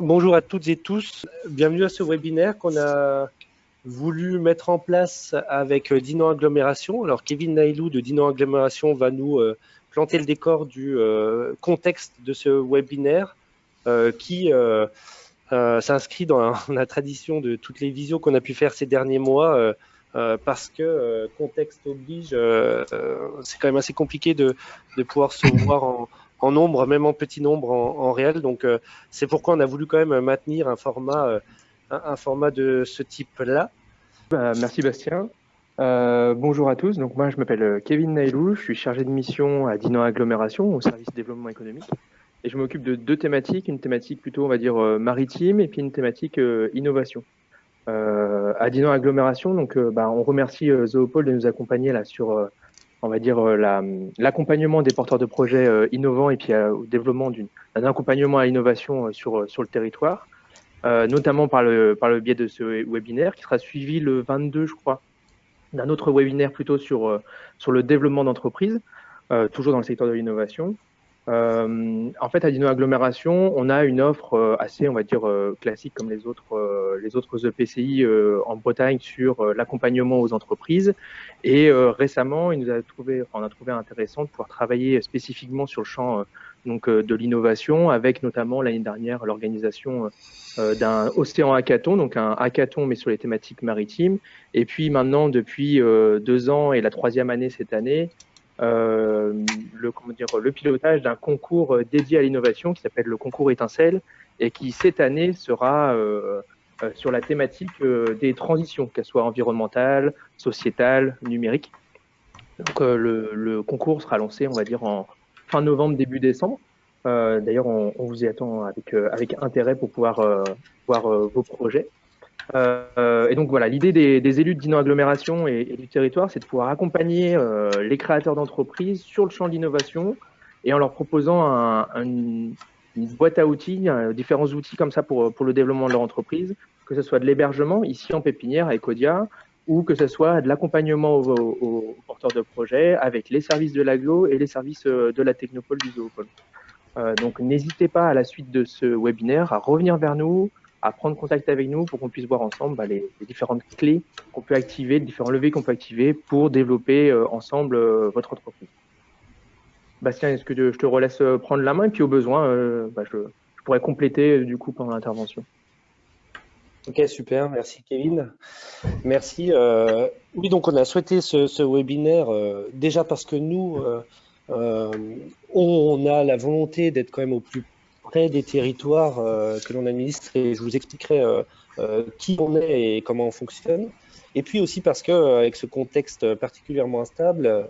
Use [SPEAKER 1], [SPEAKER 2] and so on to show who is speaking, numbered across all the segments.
[SPEAKER 1] Bonjour à toutes et tous, bienvenue à ce webinaire qu'on a voulu mettre en place avec Dinan Agglomération. Alors Kevin Nailou de Dinan Agglomération va nous planter le décor du contexte de ce webinaire qui s'inscrit dans la tradition de toutes les visios qu'on a pu faire ces derniers mois parce que contexte oblige, c'est quand même assez compliqué de pouvoir se voir en nombre, même en petit nombre en réel. Donc c'est pourquoi on a voulu quand même maintenir un format de ce type-là.
[SPEAKER 2] Merci Bastien. Bonjour à tous. Donc moi je m'appelle Kevin Nailou, je suis chargé de mission à Dinan Agglomération au service développement économique et je m'occupe de deux thématiques, une thématique plutôt on va dire maritime et puis une thématique innovation. À Dinan Agglomération, donc on remercie Zoopol de nous accompagner là sur on va dire l'accompagnement des porteurs de projets innovants et puis au développement d'un accompagnement à l'innovation sur le territoire. Notamment par le biais de ce webinaire qui sera suivi le 22, je crois, d'un autre webinaire plutôt sur le développement d'entreprise, toujours dans le secteur de l'innovation. En fait, à Dinan Agglomération, on a une offre assez, on va dire, classique comme les autres EPCI en Bretagne sur l'accompagnement aux entreprises. Et récemment, on a trouvé intéressant de pouvoir travailler spécifiquement sur le champ de l'innovation, avec notamment l'année dernière l'organisation d'un Océan Hackathon, donc un hackathon mais sur les thématiques maritimes. Et puis maintenant, depuis 2 ans et la 3e année cette année, le pilotage d'un concours dédié à l'innovation qui s'appelle le concours Étincelle et qui cette année sera sur la thématique des transitions, qu'elles soient environnementales, sociétales, numériques. Donc le concours sera lancé, on va dire, en fin novembre, début décembre. D'ailleurs, on vous y attend avec intérêt pour pouvoir voir vos projets. Et donc voilà, l'idée des élus de Dinan Agglomération et du territoire, c'est de pouvoir accompagner les créateurs d'entreprises sur le champ de l'innovation et en leur proposant une boîte à outils, différents outils comme ça pour le développement de leur entreprise, que ce soit de l'hébergement ici en pépinière à Ecodia, ou que ce soit de l'accompagnement aux porteurs de projets avec les services de l'agglo et les services de la technopole du Zoopol. Donc n'hésitez pas à la suite de ce webinaire à revenir vers nous, à prendre contact avec nous pour qu'on puisse voir ensemble les différentes clés qu'on peut activer, les différents leviers qu'on peut activer pour développer ensemble votre entreprise. Bastien, est-ce que je te relaisse prendre la main et puis au besoin, je pourrais compléter du coup pendant l'intervention.
[SPEAKER 1] Ok, super, merci Kevin. Merci. Oui, donc on a souhaité ce webinaire déjà parce que nous, on a la volonté d'être quand même au plus près des territoires que l'on administre et je vous expliquerai qui on est et comment on fonctionne. Et puis aussi parce que avec ce contexte particulièrement instable,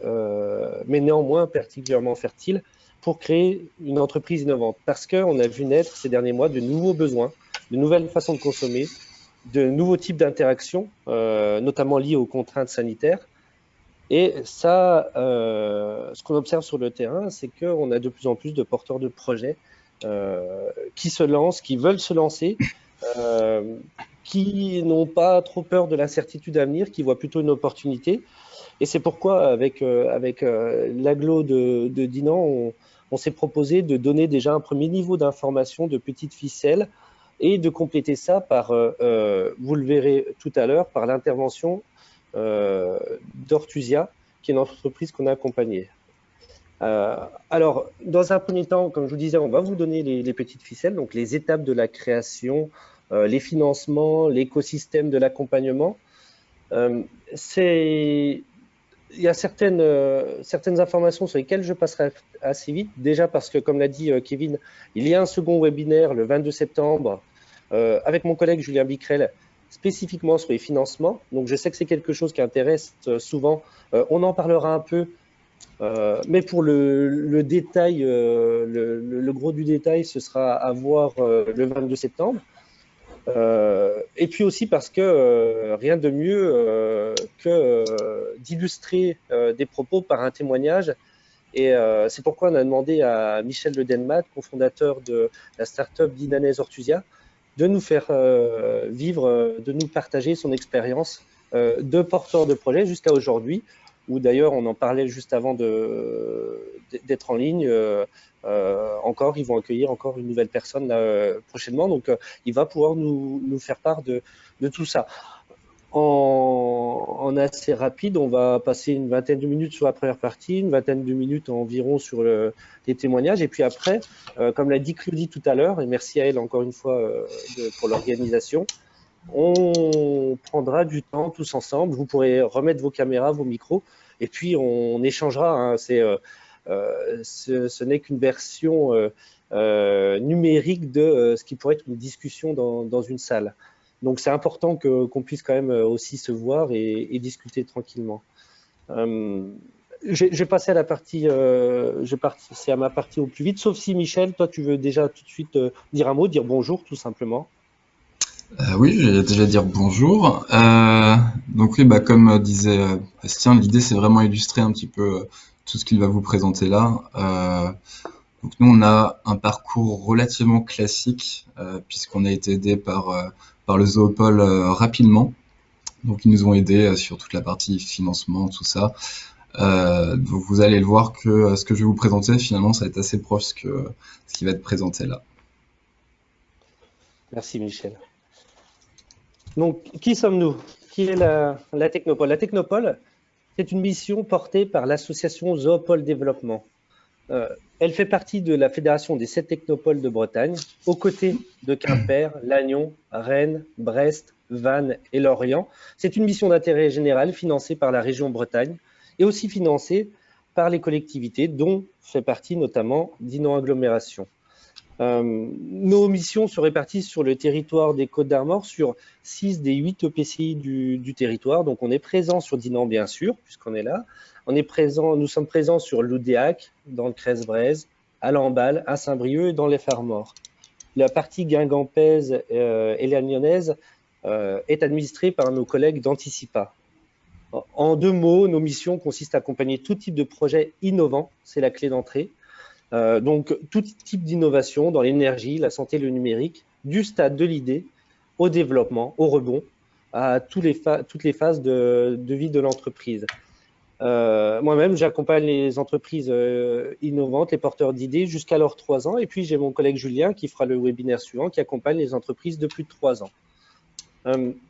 [SPEAKER 1] mais néanmoins particulièrement fertile, pour créer une entreprise innovante. Parce qu'on a vu naître ces derniers mois de nouveaux besoins, de nouvelles façons de consommer, de nouveaux types d'interactions, notamment liées aux contraintes sanitaires. Et ça, ce qu'on observe sur le terrain, c'est qu'on a de plus en plus de porteurs de projets qui se lancent, qui veulent se lancer, qui n'ont pas trop peur de l'incertitude à venir, qui voient plutôt une opportunité. Et c'est pourquoi, avec l'agglo de Dinan, on s'est proposé de donner déjà un premier niveau d'information de petites ficelles et de compléter ça par, vous le verrez tout à l'heure, par l'intervention d'Ortusia, qui est une entreprise qu'on a accompagnée. Alors, dans un premier temps, comme je vous disais, on va vous donner les petites ficelles, donc les étapes de la création, les financements, l'écosystème de l'accompagnement. Il y a certaines informations sur lesquelles je passerai assez vite, déjà parce que, comme l'a dit Kevin, il y a un second webinaire le 22 septembre avec mon collègue Julien Bicrel, spécifiquement sur les financements. Donc, je sais que c'est quelque chose qui intéresse souvent. On en parlera un peu, mais pour le détail, le gros du détail, ce sera à voir le 22 septembre. Et puis aussi parce que rien de mieux que d'illustrer des propos par un témoignage. Et c'est pourquoi on a demandé à Michel Le Denmat, cofondateur de la start-up dinanaise Ortusia, de nous faire vivre, de nous partager son expérience de porteur de projet jusqu'à aujourd'hui. où d'ailleurs on en parlait juste avant d'être en ligne. Encore, ils vont accueillir encore une nouvelle personne là, prochainement, donc il va pouvoir nous faire part de tout ça. En assez rapide, on va passer une vingtaine de minutes sur la première partie, une vingtaine de minutes environ sur les témoignages, et puis après, comme l'a dit Claudie tout à l'heure, et merci à elle encore une fois pour l'organisation, on prendra du temps tous ensemble, vous pourrez remettre vos caméras, vos micros, et puis on échangera, hein. Ce n'est qu'une version numérique de ce qui pourrait être une discussion dans une salle. Donc c'est important qu'on puisse quand même aussi se voir et discuter tranquillement. Je vais passer à la partie, c'est à ma partie au plus vite, sauf si Michel, toi tu veux déjà tout de suite dire un mot, dire bonjour tout simplement.
[SPEAKER 3] Oui, j'allais déjà dire bonjour. Donc oui, comme disait Bastien, l'idée c'est vraiment illustrer un petit peu tout ce qu'il va vous présenter là. Donc nous, on a un parcours relativement classique puisqu'on a été aidé par le Zoopôle rapidement. Donc ils nous ont aidés sur toute la partie financement, tout ça. Donc vous allez le voir que ce que je vais vous présenter, finalement, ça va être assez proche que ce qui va être présenté là.
[SPEAKER 1] Merci Michel. Donc, qui sommes-nous? Qui est la Technopole? La Technopole, c'est une mission portée par l'association Zoopôle Développement. Elle fait partie de la fédération des 7 technopoles de Bretagne, aux côtés de Quimper, Lannion, Rennes, Brest, Vannes et Lorient. C'est une mission d'intérêt général financée par la région Bretagne et aussi financée par les collectivités, dont fait partie notamment Dinan Agglomération. Nos missions se répartissent sur le territoire des Côtes-d'Armor sur 6 des 8 EPCI du territoire. Donc on est présent sur Dinan bien sûr, puisqu'on est là. Nous sommes présents sur Loudéac, dans le Crest-Braise, à Lamballe, à Saint-Brieuc et dans les Farmors. La partie guingampaise et lanionnaise est administrée par nos collègues d'Anticipa. En 2 mots, nos missions consistent à accompagner tout type de projet innovant, c'est la clé d'entrée. Donc, tout type d'innovation dans l'énergie, la santé, le numérique, du stade de l'idée au développement, au rebond, à toutes les phases de vie de l'entreprise. Moi-même, j'accompagne les entreprises innovantes, les porteurs d'idées jusqu'à leurs 3 ans. Et puis, j'ai mon collègue Julien qui fera le webinaire suivant, qui accompagne les entreprises de plus de 3 ans.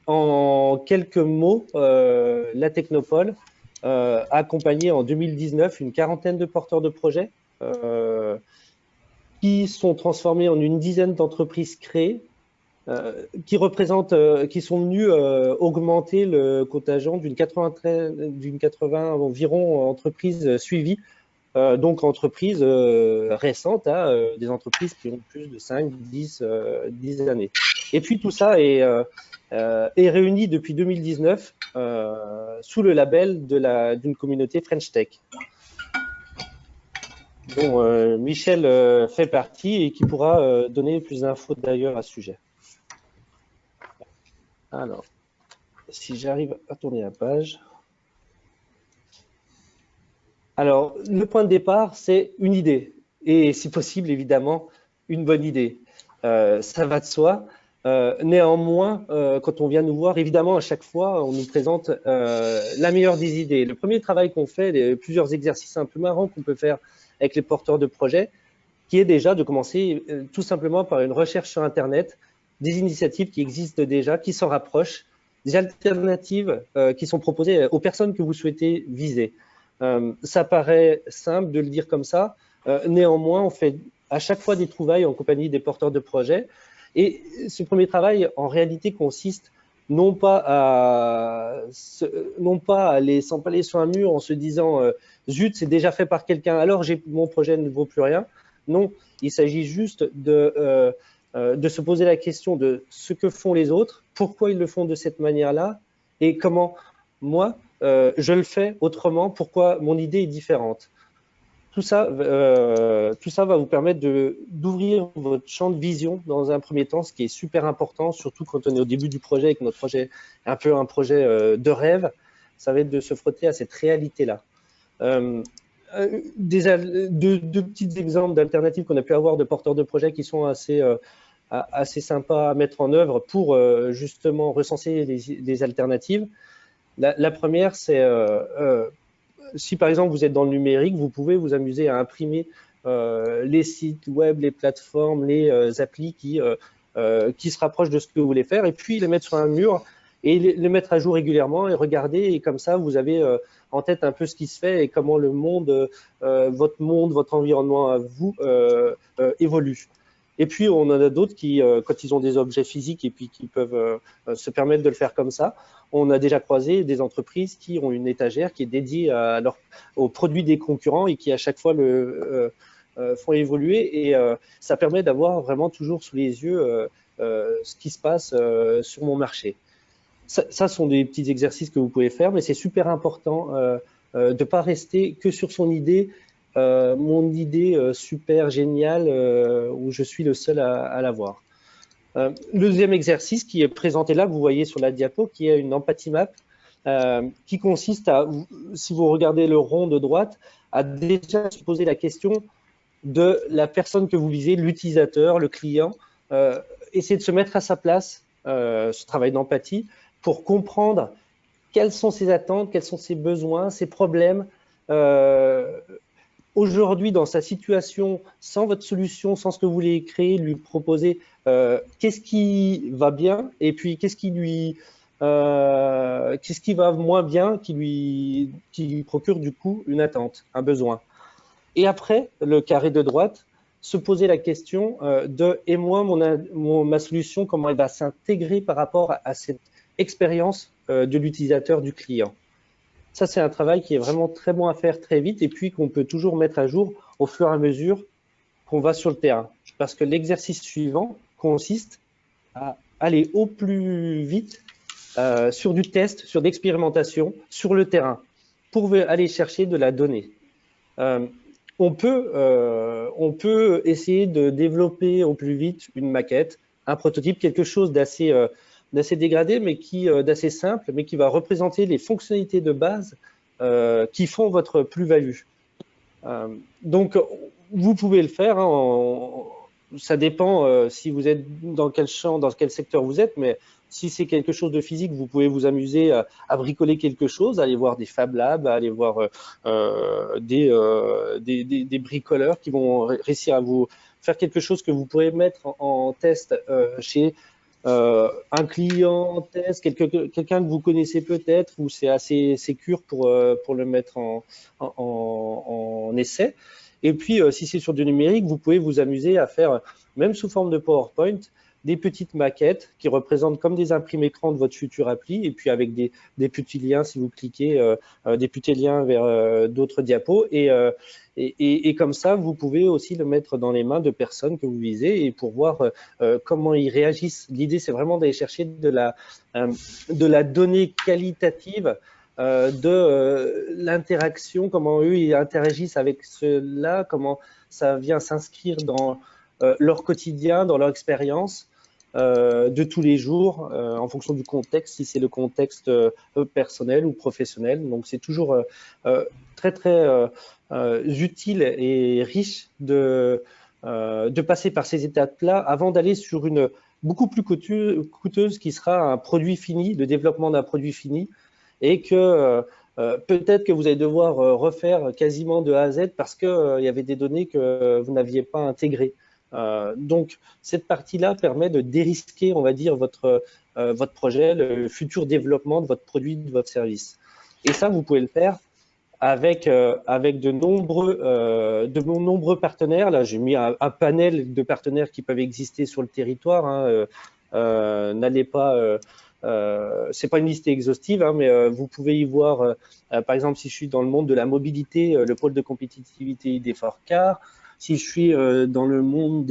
[SPEAKER 1] En quelques mots, la Technopole a accompagné en 2019 une quarantaine de porteurs de projets qui sont transformés en une dizaine d'entreprises créées, qui sont venus augmenter le contingent d'une 80 environ entreprises suivies, donc entreprises récentes, des entreprises qui ont plus de 5, 10 années. Et puis tout ça est réuni depuis 2019 sous le label d'une communauté French Tech, dont Michel fait partie et qui pourra donner plus d'infos d'ailleurs à ce sujet. Alors, si j'arrive à tourner la page. Alors, le point de départ, c'est une idée. Et si possible, évidemment, une bonne idée. Ça va de soi. Néanmoins, quand on vient nous voir, évidemment, à chaque fois, on nous présente la meilleure des idées. Le premier travail qu'on fait, plusieurs exercices un peu marrants qu'on peut faire avec les porteurs de projets, qui est déjà de commencer tout simplement par une recherche sur Internet, des initiatives qui existent déjà, qui s'en rapprochent, des alternatives qui sont proposées aux personnes que vous souhaitez viser. Ça paraît simple de le dire comme ça. Néanmoins, on fait à chaque fois des trouvailles en compagnie des porteurs de projets. Et ce premier travail, en réalité, consiste non pas à aller s'empaler sur un mur en se disant zut, c'est déjà fait par quelqu'un, alors mon projet ne vaut plus rien. Non, il s'agit juste de se poser la question de ce que font les autres, pourquoi ils le font de cette manière-là et comment moi, je le fais autrement, pourquoi mon idée est différente. Tout ça va vous permettre d'ouvrir votre champ de vision dans un premier temps, ce qui est super important, surtout quand on est au début du projet et que notre projet est un peu un projet de rêve. Ça va être de se frotter à cette réalité-là. Deux petits exemples d'alternatives qu'on a pu avoir de porteurs de projets qui sont assez sympas à mettre en œuvre pour justement recenser les alternatives. La première, c'est si par exemple vous êtes dans le numérique, vous pouvez vous amuser à imprimer les sites web, les plateformes, les applis qui se rapprochent de ce que vous voulez faire, et puis les mettre sur un mur et les mettre à jour régulièrement et regarder, et comme ça vous avez en tête un peu ce qui se fait et comment le monde, votre environnement à vous évolue. Et puis on en a d'autres qui, quand ils ont des objets physiques et puis qui peuvent se permettre de le faire comme ça, on a déjà croisé des entreprises qui ont une étagère qui est dédiée aux produits des concurrents et qui à chaque fois font évoluer, et ça permet d'avoir vraiment toujours sous les yeux ce qui se passe sur mon marché. Ça sont des petits exercices que vous pouvez faire, mais c'est super important de ne pas rester que sur son idée, mon idée super géniale où je suis le seul à l'avoir. Le deuxième exercice qui est présenté là, que vous voyez sur la diapo, qui est une empathie map, qui consiste à, si vous regardez le rond de droite, à déjà se poser la question de la personne que vous visez, l'utilisateur, le client, essayer de se mettre à sa place, ce travail d'empathie, pour comprendre quelles sont ses attentes, quels sont ses besoins, ses problèmes. Aujourd'hui, dans sa situation, sans votre solution, sans ce que vous voulez créer, lui proposer qu'est-ce qui va bien et puis qu'est-ce qui va moins bien, qui lui procure du coup une attente, un besoin. Et après, le carré de droite, se poser la question de « et moi, ma solution, comment elle va s'intégrer par rapport à cette expérience de l'utilisateur, du client ». Ça, c'est un travail qui est vraiment très bon à faire très vite et puis qu'on peut toujours mettre à jour au fur et à mesure qu'on va sur le terrain. Parce que l'exercice suivant consiste à aller au plus vite sur du test, sur l'expérimentation, sur le terrain, pour aller chercher de la donnée. On peut essayer de développer au plus vite une maquette, un prototype, quelque chose d'assez dégradé, mais d'assez simple, mais qui va représenter les fonctionnalités de base qui font votre plus-value. Donc, vous pouvez le faire. Ça dépend si vous êtes dans quel champ, dans quel secteur vous êtes, mais si c'est quelque chose de physique, vous pouvez vous amuser à bricoler quelque chose, aller voir des Fab Labs, aller voir des bricoleurs qui vont réussir à vous faire quelque chose que vous pourrez mettre en test chez un client en test, quelqu'un que vous connaissez peut-être, où c'est assez sécure pour le mettre en essai. Et puis, si c'est sur du numérique, vous pouvez vous amuser à faire, même sous forme de PowerPoint, des petites maquettes qui représentent comme des imprimes écran de votre future appli, et puis avec des petits liens, si vous cliquez, des petits liens vers d'autres diapos. Et comme ça, vous pouvez aussi le mettre dans les mains de personnes que vous visez et pour voir comment ils réagissent. L'idée, c'est vraiment d'aller chercher de la donnée qualitative, de l'interaction, comment eux ils interagissent avec cela, comment ça vient s'inscrire dans leur quotidien, dans leur expérience de tous les jours, en fonction du contexte, si c'est le contexte personnel ou professionnel. Donc c'est toujours très très utile et riche de passer par ces étapes-là avant d'aller sur une beaucoup plus coûteuse qui sera un produit fini, le développement d'un produit fini, et que peut-être que vous allez devoir refaire quasiment de A à Z parce qu'il y avait des données que vous n'aviez pas intégrées. Donc, cette partie-là permet de dérisquer, on va dire, votre projet, le futur développement de votre produit, de votre service. Et ça, vous pouvez le faire avec de nombreux partenaires. Là, j'ai mis un panel de partenaires qui peuvent exister sur le territoire. N'allez pas... c'est pas une liste exhaustive, mais vous pouvez y voir, par exemple, si je suis dans le monde de la mobilité, le pôle de compétitivité des Forcar. Si je suis dans le monde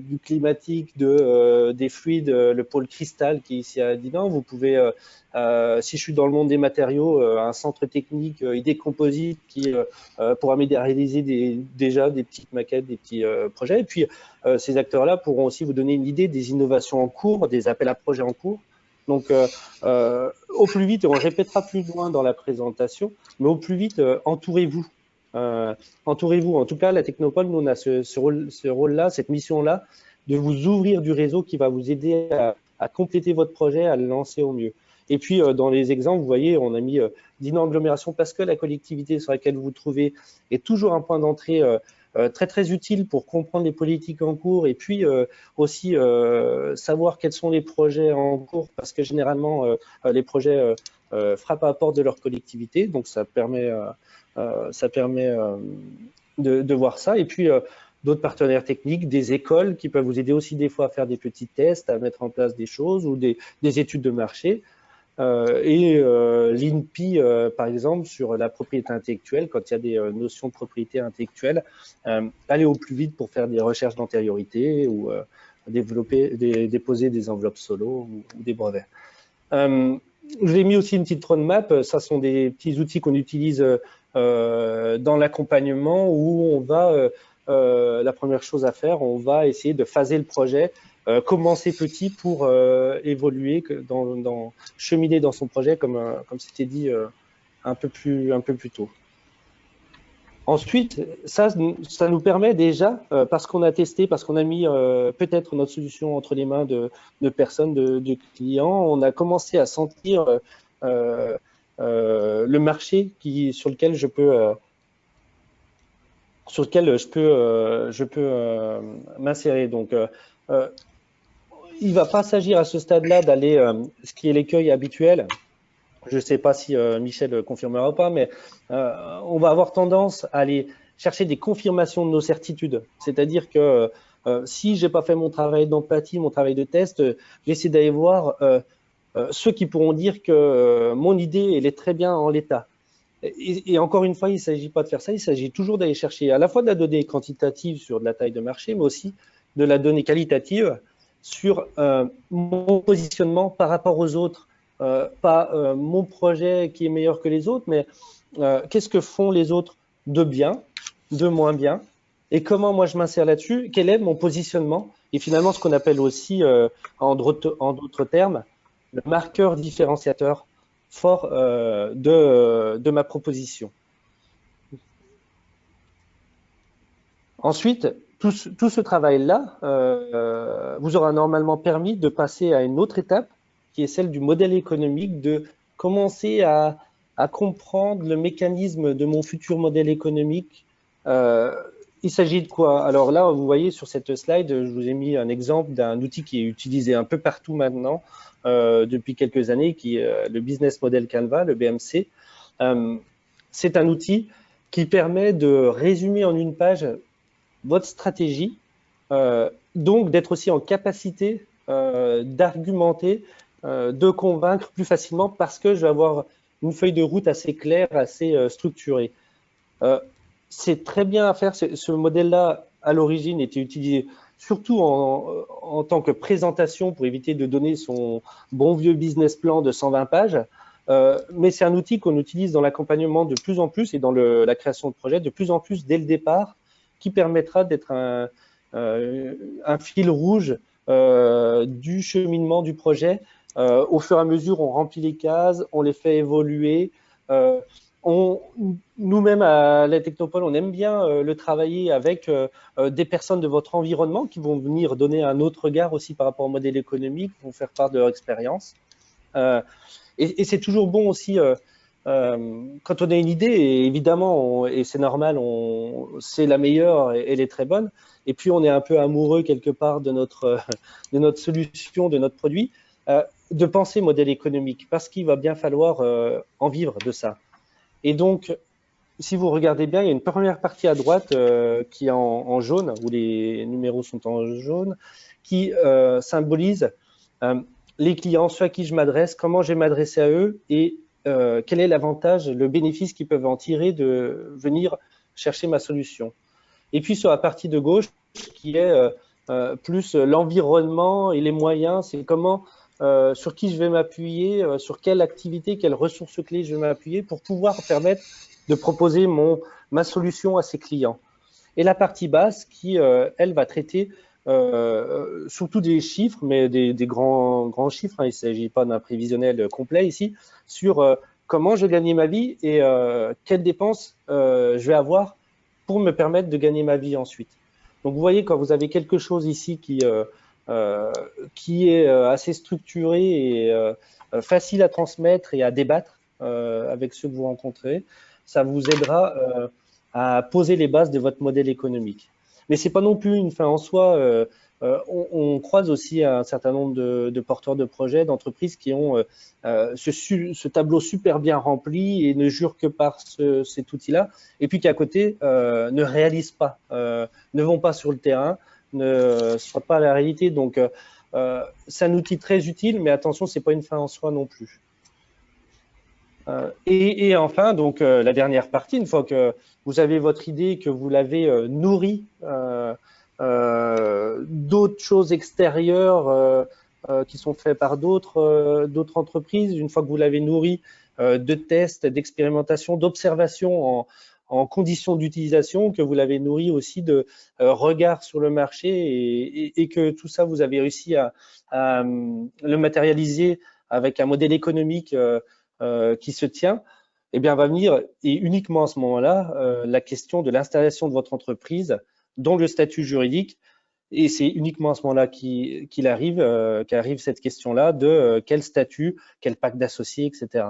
[SPEAKER 1] du climatique, des fluides, le pôle cristal qui est ici à Dinan, vous pouvez, si je suis dans le monde des matériaux, un centre technique ID Composite qui pourra m'aider à réaliser déjà des petites maquettes, des petits projets. Et puis, ces acteurs-là pourront aussi vous donner une idée des innovations en cours, des appels à projets en cours. Donc, au plus vite, et on le répétera plus loin dans la présentation, mais au plus vite, entourez-vous. Entourez-vous. En tout cas, la Technopole, nous, on a ce rôle-là, cette mission-là, de vous ouvrir du réseau qui va vous aider à compléter votre projet, à le lancer au mieux. Et puis, dans les exemples, vous voyez, on a mis dîner en agglomération parce que la collectivité sur laquelle vous vous trouvez est toujours un point d'entrée très, très utile pour comprendre les politiques en cours et puis aussi savoir quels sont les projets en cours parce que généralement, les projets frappent à la porte de leur collectivité. Donc, ça permet de voir ça. Et puis, d'autres partenaires techniques, des écoles qui peuvent vous aider aussi des fois à faire des petits tests, à mettre en place des choses ou des études de marché. L'INPI, par exemple, sur la propriété intellectuelle, quand il y a des notions de propriété intellectuelle, aller au plus vite pour faire des recherches d'antériorité ou déposer des enveloppes solo ou des brevets. Je vous ai mis aussi une petite roadmap. Ça sont des petits outils qu'on utilise dans l'accompagnement où on va, la première chose à faire, on va essayer de phaser le projet, commencer petit pour évoluer, cheminer dans son projet, comme c'était dit un peu plus tôt. Ensuite, ça nous permet déjà, parce qu'on a testé, parce qu'on a mis peut-être notre solution entre les mains de personnes, de clients, on a commencé à sentir le marché sur lequel je peux m'insérer. Donc, il ne va pas s'agir à ce stade-là d'aller, ce qui est l'écueil habituel. Je ne sais pas si Michel confirmera ou pas, mais on va avoir tendance à aller chercher des confirmations de nos certitudes. C'est-à-dire que si je n'ai pas fait mon travail d'empathie, mon travail de test, j'essaie d'aller voir ceux qui pourront dire que mon idée, elle est très bien en l'état. Et encore une fois, il ne s'agit pas de faire ça, il s'agit toujours d'aller chercher à la fois de la donnée quantitative sur de la taille de marché, mais aussi de la donnée qualitative sur mon positionnement par rapport aux autres. Pas mon projet qui est meilleur que les autres, mais qu'est-ce que font les autres de bien, de moins bien, et comment moi je m'insère là-dessus, quel est mon positionnement, et finalement ce qu'on appelle aussi, en d'autres termes, le marqueur différenciateur fort de ma proposition. Ensuite, tout ce travail-là vous aura normalement permis de passer à une autre étape, qui est celle du modèle économique, de commencer à comprendre le mécanisme de mon futur modèle économique. Il s'agit de quoi? Alors là, vous voyez sur cette slide, je vous ai mis un exemple d'un outil qui est utilisé un peu partout maintenant, depuis quelques années, qui est le Business Model Canva, le BMC. C'est un outil qui permet de résumer en une page votre stratégie, donc d'être aussi en capacité d'argumenter, de convaincre plus facilement parce que je vais avoir une feuille de route assez claire, assez structurée. C'est très bien à faire. Ce modèle-là, à l'origine, était utilisé surtout en tant que présentation pour éviter de donner son bon vieux business plan de 120 pages. Mais c'est un outil qu'on utilise dans l'accompagnement de plus en plus et dans la création de projets de plus en plus dès le départ, qui permettra d'être un fil rouge du cheminement du projet. Au fur et à mesure, on remplit les cases, on les fait évoluer. Nous-mêmes, à la Technopole, on aime bien le travailler avec des personnes de votre environnement qui vont venir donner un autre regard aussi par rapport au modèle économique, vont faire part de leur expérience. Et c'est toujours bon aussi, quand on a une idée, et évidemment, et c'est normal, c'est la meilleure, et elle est très bonne, et puis on est un peu amoureux quelque part de notre solution, de notre produit, de penser modèle économique, parce qu'il va bien falloir en vivre de ça. Et donc, si vous regardez bien, il y a une première partie à droite qui est en jaune, où les numéros sont en jaune, qui symbolise les clients, ceux à qui je m'adresse, comment je vais m'adresser à eux et quel est l'avantage, le bénéfice qu'ils peuvent en tirer de venir chercher ma solution. Et puis sur la partie de gauche, qui est plus l'environnement et les moyens, c'est comment, sur qui je vais m'appuyer, sur quelle activité, quelles ressources clés je vais m'appuyer pour pouvoir permettre de proposer ma solution à ces clients. Et la partie basse qui, elle, va traiter surtout des chiffres, mais des grands chiffres, hein, il ne s'agit pas d'un prévisionnel complet ici, sur comment je vais gagner ma vie et quelles dépenses je vais avoir pour me permettre de gagner ma vie ensuite. Donc vous voyez, quand vous avez quelque chose ici qui qui est assez structuré et facile à transmettre et à débattre avec ceux que vous rencontrez. Ça vous aidera à poser les bases de votre modèle économique. Mais c'est pas non plus une fin en soi. On croise aussi un certain nombre de porteurs de projets, d'entreprises qui ont ce tableau super bien rempli et ne jurent que par cet outil-là, et puis qui à côté ne réalisent pas, ne vont pas sur le terrain, ne soit pas la réalité. Donc, c'est un outil très utile, mais attention, c'est pas une fin en soi non plus. Et enfin, donc la dernière partie, une fois que vous avez votre idée, que vous l'avez nourrie d'autres choses extérieures qui sont faites par d'autres entreprises, une fois que vous l'avez nourrie de tests, d'expérimentation, d'observation en conditions d'utilisation, que vous l'avez nourri aussi de regard sur le marché et que tout ça, vous avez réussi à le matérialiser avec un modèle économique qui se tient, eh bien, va venir, et uniquement à ce moment-là, la question de l'installation de votre entreprise, dont le statut juridique, et c'est uniquement à ce moment-là qu'arrive cette question-là de quel statut, quel pacte d'associés, etc.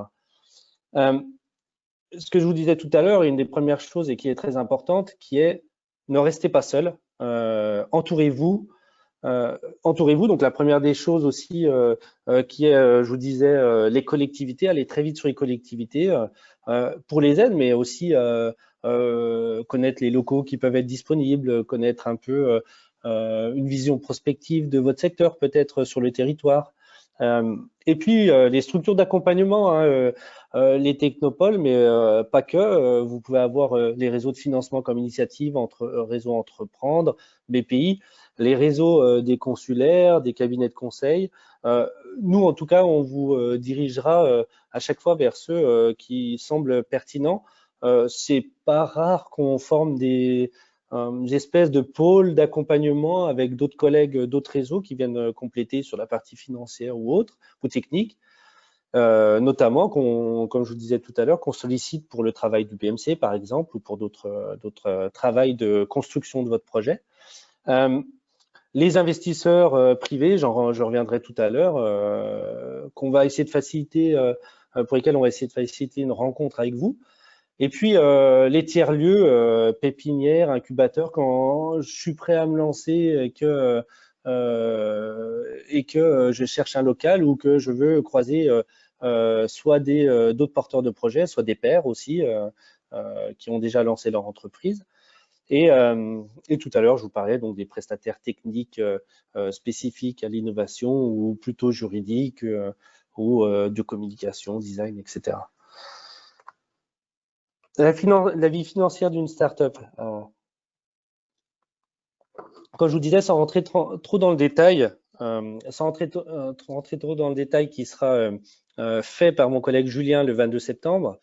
[SPEAKER 1] Ce que je vous disais tout à l'heure, une des premières choses et qui est très importante, qui est ne restez pas seul, entourez-vous. Entourez-vous. Donc la première des choses aussi qui est, je vous disais, les collectivités, allez très vite sur les collectivités pour les aides, mais aussi connaître les locaux qui peuvent être disponibles, connaître un peu une vision prospective de votre secteur peut-être sur le territoire. Et puis les structures d'accompagnement, hein, les technopoles, mais pas que. Vous pouvez avoir les réseaux de financement comme initiative entre réseaux Entreprendre, BPI, les réseaux des consulaires, des cabinets de conseil. Nous, en tout cas, on vous dirigera à chaque fois vers ceux qui semblent pertinents. C'est pas rare qu'on forme des espèces de pôles d'accompagnement avec d'autres collègues, d'autres réseaux qui viennent compléter sur la partie financière ou autre, ou technique. Notamment, comme je vous disais tout à l'heure, qu'on sollicite pour le travail du BMC, par exemple, ou pour d'autres travails de construction de votre projet. Les investisseurs privés, je reviendrai tout à l'heure, qu'on va essayer de faciliter, pour lesquels on va essayer de faciliter une rencontre avec vous. Et puis les tiers-lieux, pépinières, incubateurs, quand je suis prêt à me lancer et que je cherche un local ou que je veux croiser soit d'autres porteurs de projets, soit des pairs aussi qui ont déjà lancé leur entreprise. Et tout à l'heure, je vous parlais donc des prestataires techniques spécifiques à l'innovation ou plutôt juridiques ou de communication, design, etc. La vie financière d'une start-up. Comme je vous disais, sans rentrer trop dans le détail, rentrer trop dans le détail qui sera fait par mon collègue Julien le 22 septembre,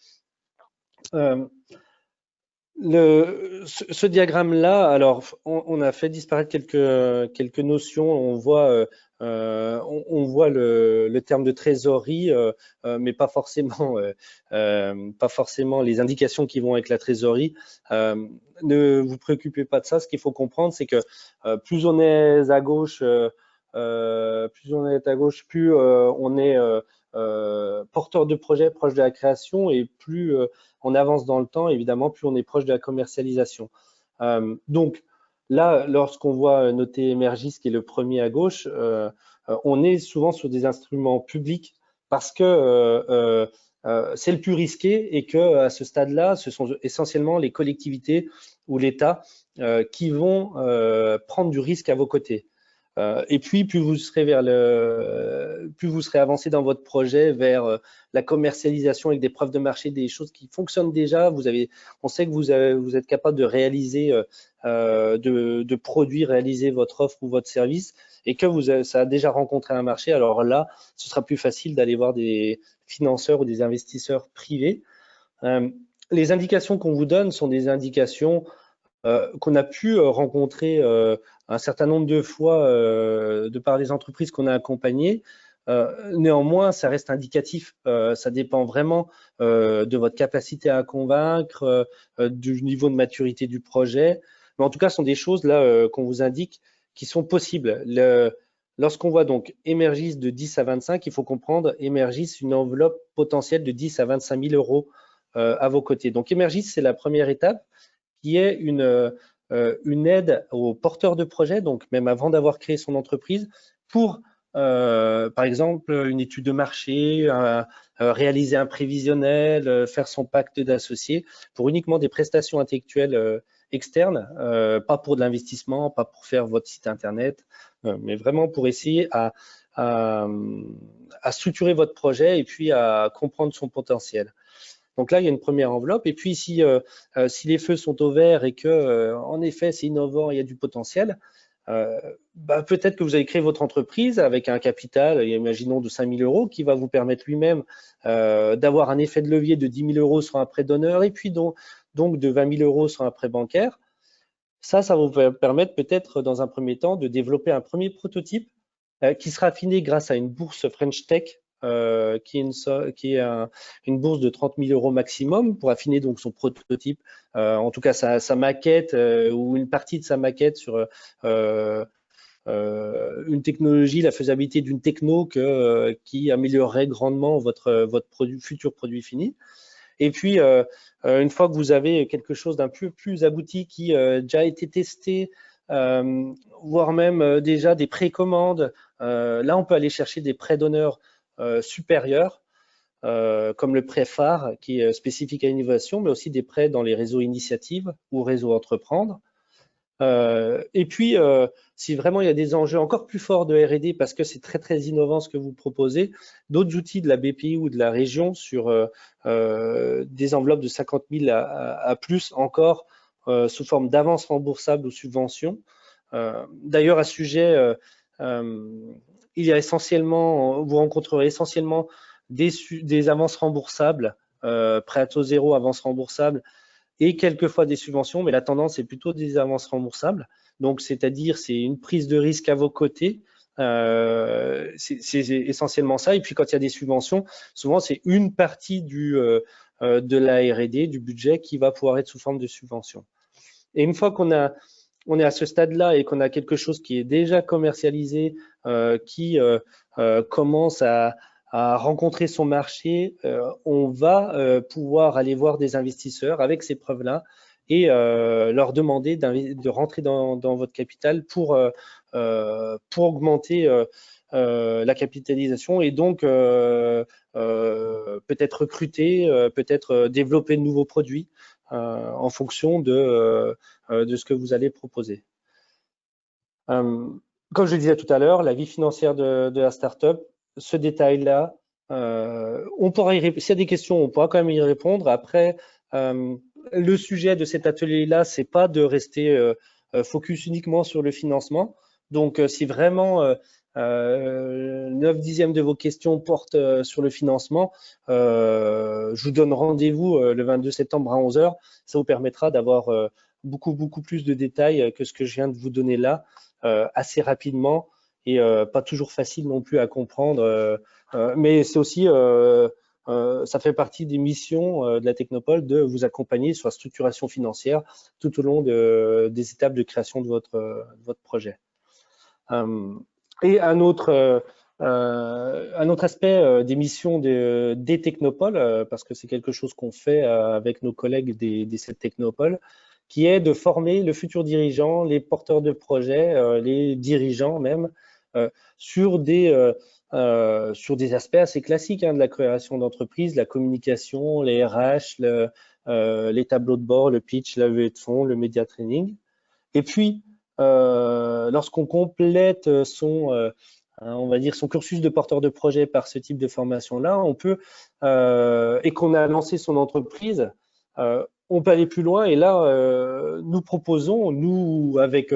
[SPEAKER 1] ce diagramme-là, alors on a fait disparaître quelques notions. On voit le terme de trésorerie, mais pas forcément les indications qui vont avec la trésorerie. Ne vous préoccupez pas de ça. Ce qu'il faut comprendre, c'est que plus on est à gauche, plus on est porteur de projet proche de la création, et plus on avance dans le temps, évidemment, plus on est proche de la commercialisation. Donc là, lorsqu'on voit noté Emergis, qui est le premier à gauche, on est souvent sur des instruments publics parce que c'est le plus risqué et que à ce stade-là, ce sont essentiellement les collectivités ou l'État qui vont prendre du risque à vos côtés. Et puis, plus vous serez avancé dans votre projet vers la commercialisation avec des preuves de marché, des choses qui fonctionnent déjà. On sait que vous êtes capable de réaliser, de produire, réaliser votre offre ou votre service, et que ça a déjà rencontré un marché. Alors là, ce sera plus facile d'aller voir des financeurs ou des investisseurs privés. Les indications qu'on vous donne sont des indications qu'on a pu rencontrer un certain nombre de fois de par les entreprises qu'on a accompagnées. Néanmoins, ça reste indicatif. Ça dépend vraiment de votre capacité à convaincre, du niveau de maturité du projet. Mais en tout cas, ce sont des choses là qu'on vous indique qui sont possibles. lorsqu'on voit donc Emergis de 10 à 25, il faut comprendre Emergis, une enveloppe potentielle de 10 à 25 000 euros à vos côtés. Donc Emergis, c'est la première étape qui est une aide aux porteurs de projets, donc même avant d'avoir créé son entreprise, pour, par exemple, une étude de marché, réaliser un prévisionnel, faire son pacte d'associés, pour uniquement des prestations intellectuelles externes, pas pour de l'investissement, pas pour faire votre site internet, mais vraiment pour essayer à structurer votre projet et puis à comprendre son potentiel. Donc là, il y a une première enveloppe. Et puis, si les feux sont au vert et que, en effet, c'est innovant, il y a du potentiel, peut-être que vous avez créé votre entreprise avec un capital, imaginons, de 5 000 euros, qui va vous permettre lui-même d'avoir un effet de levier de 10 000 euros sur un prêt d'honneur et puis donc de 20 000 euros sur un prêt bancaire. Ça va vous permettre peut-être, dans un premier temps, de développer un premier prototype qui sera affiné grâce à une bourse French Tech, qui est une bourse de 30 000 euros maximum pour affiner donc son prototype, en tout cas sa maquette ou une partie de sa maquette sur une technologie, la faisabilité d'une techno qui améliorerait grandement votre futur produit fini. Et puis, une fois que vous avez quelque chose d'un peu plus abouti qui a déjà été testé, voire même déjà des précommandes, là, on peut aller chercher des prêts d'honneur supérieurs, comme le prêt phare, qui est spécifique à l'innovation, mais aussi des prêts dans les réseaux initiatives ou réseaux entreprendre. Et puis, si vraiment il y a des enjeux encore plus forts de R&D, parce que c'est très, très innovant ce que vous proposez, d'autres outils de la BPI ou de la région sur des enveloppes de 50 000 à plus encore, sous forme d'avance remboursable ou subvention. D'ailleurs, à ce sujet, il y a vous rencontrerez essentiellement des avances remboursables, prêt à taux zéro, avances remboursables, et quelquefois des subventions, mais la tendance est plutôt des avances remboursables. Donc, c'est-à-dire, c'est une prise de risque à vos côtés. C'est essentiellement ça. Et puis, quand il y a des subventions, souvent, c'est une partie de la R&D, du budget, qui va pouvoir être sous forme de subvention. Et une fois qu'on est à ce stade-là et qu'on a quelque chose qui est déjà commercialisé, qui commence à rencontrer son marché, on va pouvoir aller voir des investisseurs avec ces preuves-là et leur demander de rentrer dans votre capital pour augmenter la capitalisation et donc peut-être recruter, peut-être développer de nouveaux produits en fonction de ce que vous allez proposer. Comme je le disais tout à l'heure, la vie financière de la startup, ce détail-là, on pourra s'il y a des questions, on pourra quand même y répondre. Après, le sujet de cet atelier-là, c'est pas de rester focus uniquement sur le financement. Donc, si vraiment 9/10 de vos questions portent sur le financement, je vous donne rendez-vous le 22 septembre à 11 h. Ça vous permettra d'avoir beaucoup plus de détails que ce que je viens de vous donner là, assez rapidement et pas toujours facile non plus à comprendre. Mais c'est aussi, ça fait partie des missions de la Technopole de vous accompagner sur la structuration financière tout au long des étapes de création de votre projet. Et un autre aspect des missions des Technopoles, parce que c'est quelque chose qu'on fait avec nos collègues des 7 Technopoles, qui est de former le futur dirigeant, les porteurs de projets, les dirigeants même, sur des aspects assez classiques de la création d'entreprise, la communication, les RH, les tableaux de bord, le pitch, la levée de fonds, le média training. Et puis, lorsqu'on complète on va dire son cursus de porteur de projet par ce type de formation-là, on peut, et qu'on a lancé son entreprise, on peut aller plus loin. Et là, nous proposons, nous, avec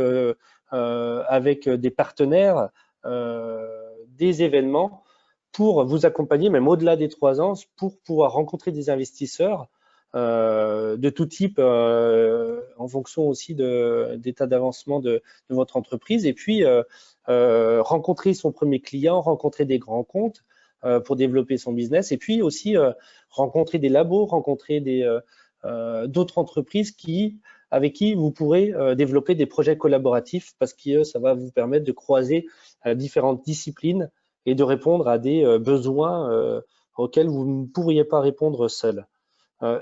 [SPEAKER 1] des partenaires, des événements pour vous accompagner, même au-delà des 3 ans, pour pouvoir rencontrer des investisseurs de tout type, en fonction aussi d'état d'avancement de votre entreprise, et puis rencontrer son premier client, rencontrer des grands comptes pour développer son business, et puis aussi rencontrer des labos, rencontrer d'autres entreprises qui avec qui vous pourrez développer des projets collaboratifs parce que ça va vous permettre de croiser différentes disciplines et de répondre à des besoins auxquels vous ne pourriez pas répondre seul.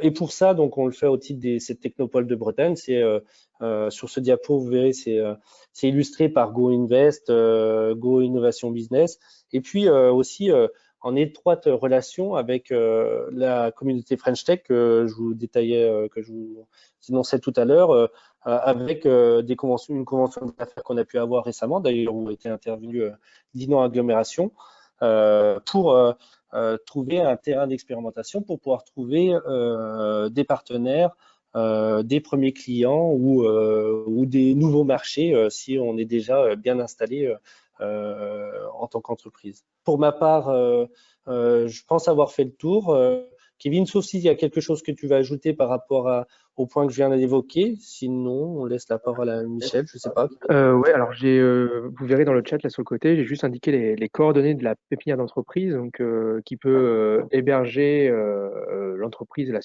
[SPEAKER 1] Et pour ça, donc, on le fait au titre des cette technopoles de Bretagne. C'est sur ce diapo, vous verrez, c'est illustré par Go Invest, Go Innovation Business, et puis aussi en étroite relation avec la communauté French Tech que je vous détaillais, que je vous énonçais tout à l'heure, avec une convention d'affaires qu'on a pu avoir récemment, d'ailleurs où était intervenu Dinan Agglomération, pour trouver un terrain d'expérimentation pour pouvoir trouver des partenaires, des premiers clients ou des nouveaux marchés si on est déjà bien installé en tant qu'entreprise. Pour ma part, je pense avoir fait le tour. Kevin, sauf s'il y a quelque chose que tu vas ajouter par rapport au point que je viens d'évoquer, sinon on laisse la parole à Michel, je ne sais pas.
[SPEAKER 2] Ouais, alors vous verrez dans le chat là sur le côté, j'ai juste indiqué les coordonnées de la pépinière d'entreprise, donc qui peut héberger l'entreprise là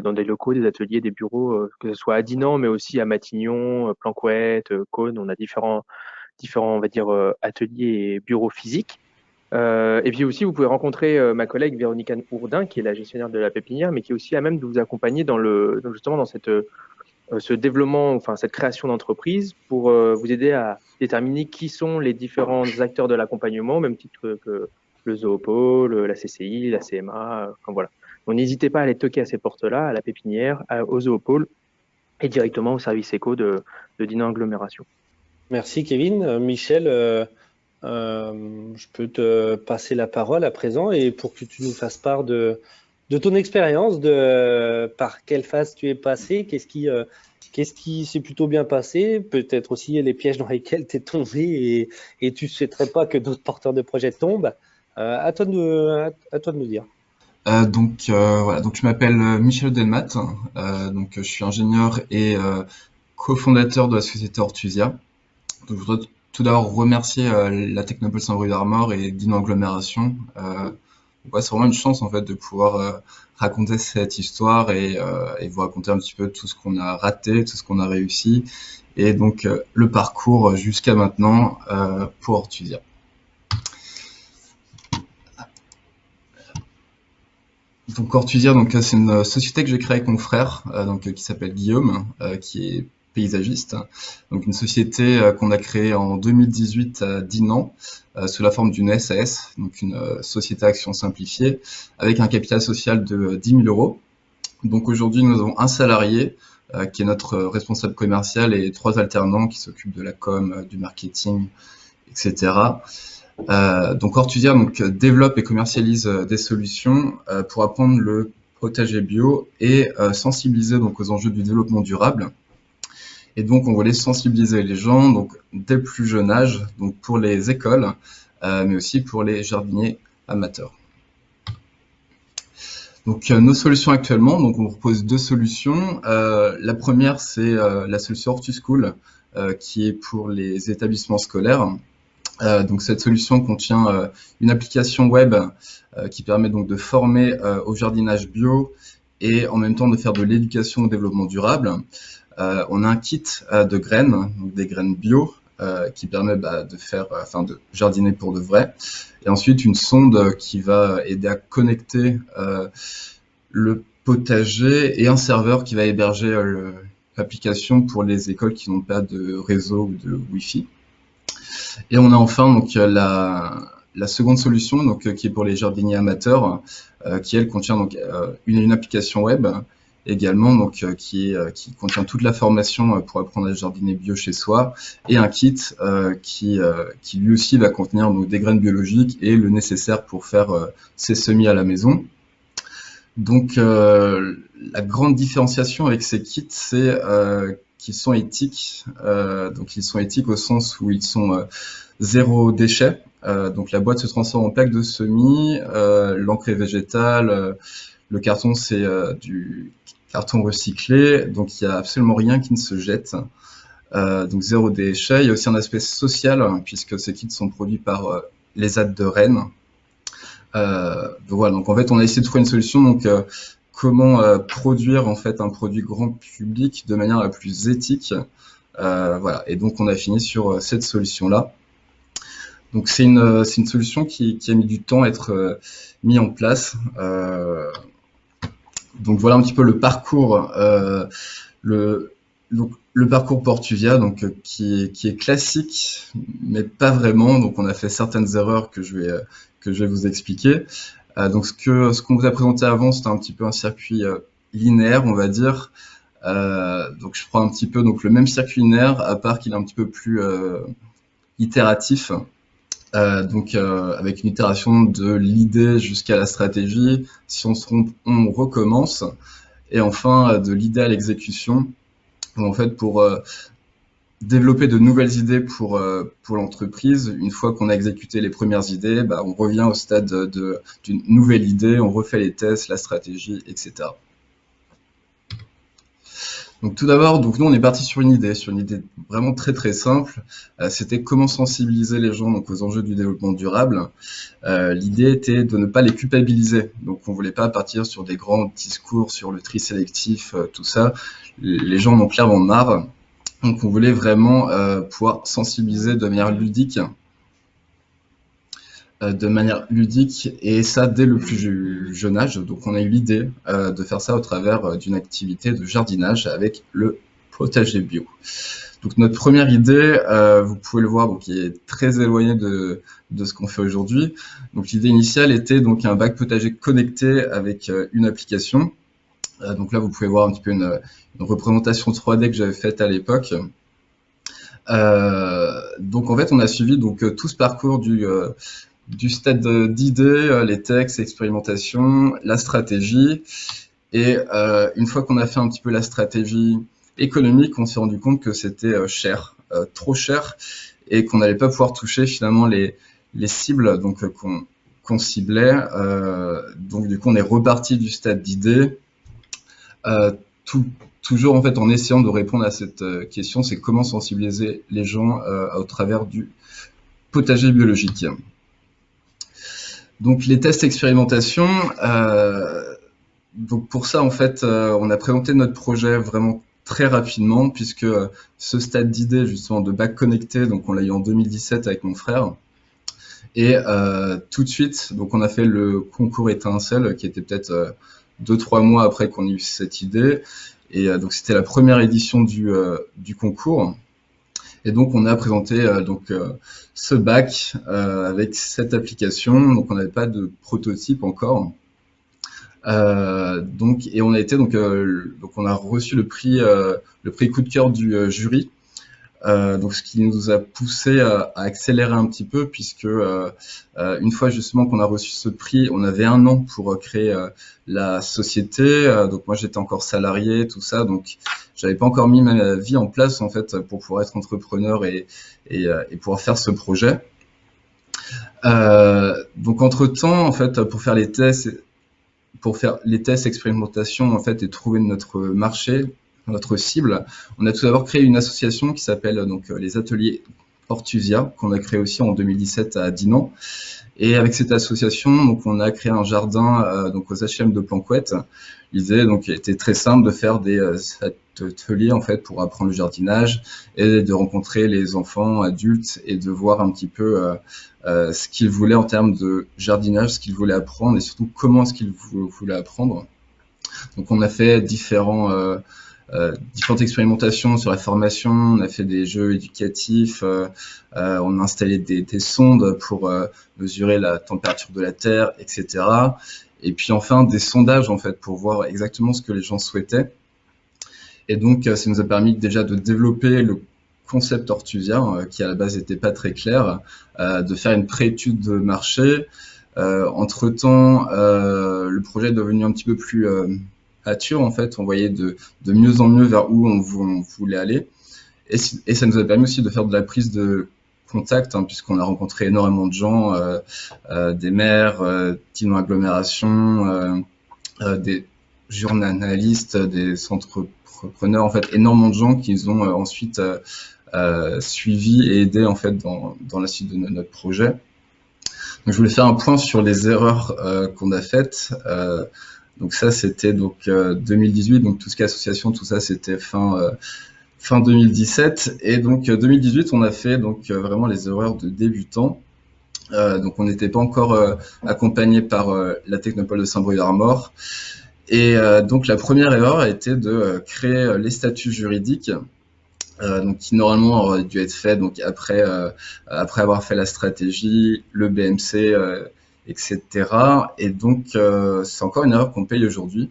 [SPEAKER 2] dans des locaux, des ateliers, des bureaux, que ce soit à Dinan, mais aussi à Matignon, Planquette, Caunes. On a différents on va dire ateliers et bureaux physiques. Et puis aussi, vous pouvez rencontrer ma collègue Véronique Anne Ourdin, qui est la gestionnaire de la pépinière, mais qui est aussi à même de vous accompagner justement dans ce développement, enfin cette création d'entreprise, pour vous aider à déterminer qui sont les différents acteurs de l'accompagnement, au même titre que le Zoopôle, la CCI, la CMA, enfin voilà. Donc n'hésitez pas à aller toquer à ces portes-là, à la pépinière, au Zoopôle et directement au service éco de Dinan Agglomération.
[SPEAKER 1] Merci Kevin. Michel, je peux te passer la parole à présent et pour que tu nous fasses part de ton expérience, par quelle phase tu es passé, qu'est-ce qui s'est plutôt bien passé, peut-être aussi les pièges dans lesquels tu es tombé et tu ne souhaiterais pas que d'autres porteurs de projets tombent. À toi de nous dire.
[SPEAKER 3] Voilà, donc je m'appelle Michel Delmat, donc je suis ingénieur et cofondateur de la société Ortusia. Donc, je voudrais tout d'abord remercier la Technopole Saint-Brieuc-d'Armor et Dinan Agglomération. Ouais, c'est vraiment une chance en fait de pouvoir raconter cette histoire et vous raconter un petit peu tout ce qu'on a raté, tout ce qu'on a réussi et donc le parcours jusqu'à maintenant pour Ortusia. Donc Ortusia, c'est une société que j'ai créée avec mon frère, qui s'appelle Guillaume, qui est paysagiste. Donc une société qu'on a créée en 2018 à Dinan, sous la forme d'une SAS, donc une société à action simplifiée, avec un capital social de 10 000 €. Donc aujourd'hui, nous avons un salarié qui est notre responsable commercial et 3 alternants qui s'occupent de la com, du marketing, etc. Donc Ortusia développe et commercialise des solutions pour apprendre le potager bio et sensibiliser donc aux enjeux du développement durable. Et donc on voulait sensibiliser les gens donc dès le plus jeune âge, donc pour les écoles, mais aussi pour les jardiniers amateurs. Donc nos solutions actuellement, donc on propose 2 solutions. La première c'est la solution Hortuschool qui est pour les établissements scolaires. Donc cette solution contient une application web qui permet donc de former au jardinage bio et en même temps de faire de l'éducation au développement durable. On a un kit de graines, donc des graines bio, qui permet de jardiner pour de vrai. Et ensuite une sonde qui va aider à connecter le potager et un serveur qui va héberger l'application pour les écoles qui n'ont pas de réseau ou de Wi-Fi. Et on a enfin donc la seconde solution qui est pour les jardiniers amateurs, qui elle contient donc une application web également qui contient toute la formation pour apprendre à jardiner bio chez soi et un kit qui lui aussi va contenir donc des graines biologiques et le nécessaire pour faire ses semis à la maison. Donc la grande différenciation avec ces kits, c'est qu'ils sont éthiques. Donc ils sont éthiques au sens où ils sont zéro déchet. Donc la boîte se transforme en plaque de semis, l'encre est végétale, le carton c'est du carton recyclé, donc il n'y a absolument rien qui ne se jette. Donc zéro déchet. Il y a aussi un aspect social puisque ces kits sont produits par les ZAD de Rennes. Voilà, donc en fait on a essayé de trouver une solution comment produire en fait un produit grand public de manière la plus éthique. Voilà. Et donc on a fini sur cette solution-là. Donc c'est une solution qui a mis du temps à être mis en place. Donc voilà un petit peu le parcours, donc le parcours Portuvia, donc qui est classique, mais pas vraiment. Donc on a fait certaines erreurs que je vais vous expliquer. Donc ce qu'on vous a présenté avant, c'était un petit peu un circuit linéaire, on va dire. Donc je prends un petit peu donc le même circuit linéaire, à part qu'il est un petit peu plus itératif. Donc avec une itération de l'idée jusqu'à la stratégie. Si on se trompe, on recommence. Et enfin de l'idée à l'exécution. En fait, pour développer de nouvelles idées pour l'entreprise, une fois qu'on a exécuté les premières idées, bah, on revient au stade d'une nouvelle idée, on refait les tests, la stratégie, etc. Donc tout d'abord, donc nous on est parti sur une idée vraiment très très simple. C'était comment sensibiliser les gens donc aux enjeux du développement durable. L'idée était de ne pas les culpabiliser. Donc on voulait pas partir sur des grands discours sur le tri sélectif, tout ça. Les gens en ont clairement marre. Donc on voulait vraiment pouvoir sensibiliser de manière ludique. Et ça dès le plus jeune âge. Donc on a eu l'idée de faire ça au travers d'une activité de jardinage avec le potager bio. Donc notre première idée, vous pouvez le voir, donc qui est très éloignée de ce qu'on fait aujourd'hui. Donc l'idée initiale était donc un bac potager connecté avec une application. Donc là vous pouvez voir un petit peu une représentation 3D que j'avais faite à l'époque. Donc en fait on a suivi donc tout ce parcours du stade d'idée, les textes, l'expérimentation, la stratégie. Et une fois qu'on a fait un petit peu la stratégie économique, on s'est rendu compte que c'était cher, trop cher, et qu'on n'allait pas pouvoir toucher finalement les cibles donc qu'on ciblait. Donc du coup, on est reparti du stade d'idée, toujours en fait en essayant de répondre à cette question, c'est comment sensibiliser les gens au travers du potager biologique. Donc les tests expérimentation, donc pour ça en fait, on a présenté notre projet vraiment très rapidement puisque ce stade d'idée justement de bac connecté, donc on l'a eu en 2017 avec mon frère. Et tout de suite, donc on a fait le concours étincelle qui était peut-être 2-3 mois après qu'on ait eu cette idée. Et donc c'était la première édition du concours. Et donc on a présenté ce bac avec cette application. Donc on n'avait pas de prototype encore. Et on a été donc on a reçu le prix coup de cœur du jury. Donc ce qui nous a poussé à accélérer un petit peu puisque une fois justement qu'on a reçu ce prix, on avait 1 an pour créer la société. Donc moi j'étais encore salarié, tout ça, donc j'avais pas encore mis ma vie en place en fait pour pouvoir être entrepreneur et pouvoir faire ce projet. Donc entre temps en fait pour faire les tests expérimentation en fait et trouver notre marché, notre cible, on a tout d'abord créé une association qui s'appelle donc les ateliers Portuvia, qu'on a créé aussi en 2017 à Dinan. Et avec cette association, donc on a créé un jardin donc aux HLM de Planquette. L'idée donc était très simple de faire des ateliers en fait pour apprendre le jardinage et de rencontrer les enfants, adultes et de voir un petit peu ce qu'ils voulaient en termes de jardinage, ce qu'ils voulaient apprendre et surtout comment est-ce qu'ils voulaient apprendre. Donc on a fait différentes expérimentations sur la formation, on a fait des jeux éducatifs, on a installé des sondes pour mesurer la température de la terre, etc. Et puis enfin des sondages en fait pour voir exactement ce que les gens souhaitaient. Et donc ça nous a permis déjà de développer le concept Ortuvia qui à la base n'était pas très clair, de faire une pré-étude de marché. Entre-temps, le projet est devenu un petit peu plus mature en fait, on voyait de mieux en mieux vers où on voulait aller. Et ça nous a permis aussi de faire de la prise de contact, puisqu'on a rencontré énormément de gens, des maires, d'inno-agglomérations, des journalistes, des entrepreneurs, en fait, énormément de gens qui nous ont ensuite suivis et aidés en fait dans la suite de notre projet. Donc, je voulais faire un point sur les erreurs qu'on a faites. Donc ça, c'était donc 2018. Donc tout ce qui est association, tout ça, c'était fin 2017. Et donc 2018, on a fait donc vraiment les erreurs de débutants. Donc on n'était pas encore accompagné par la Technopole de Saint-Brieuc-l'Armor. Et donc la première erreur a été de créer les statuts juridiques, donc qui normalement auraient dû être faits donc après avoir fait la stratégie, le BMC, etc. Et donc c'est encore une erreur qu'on paye aujourd'hui,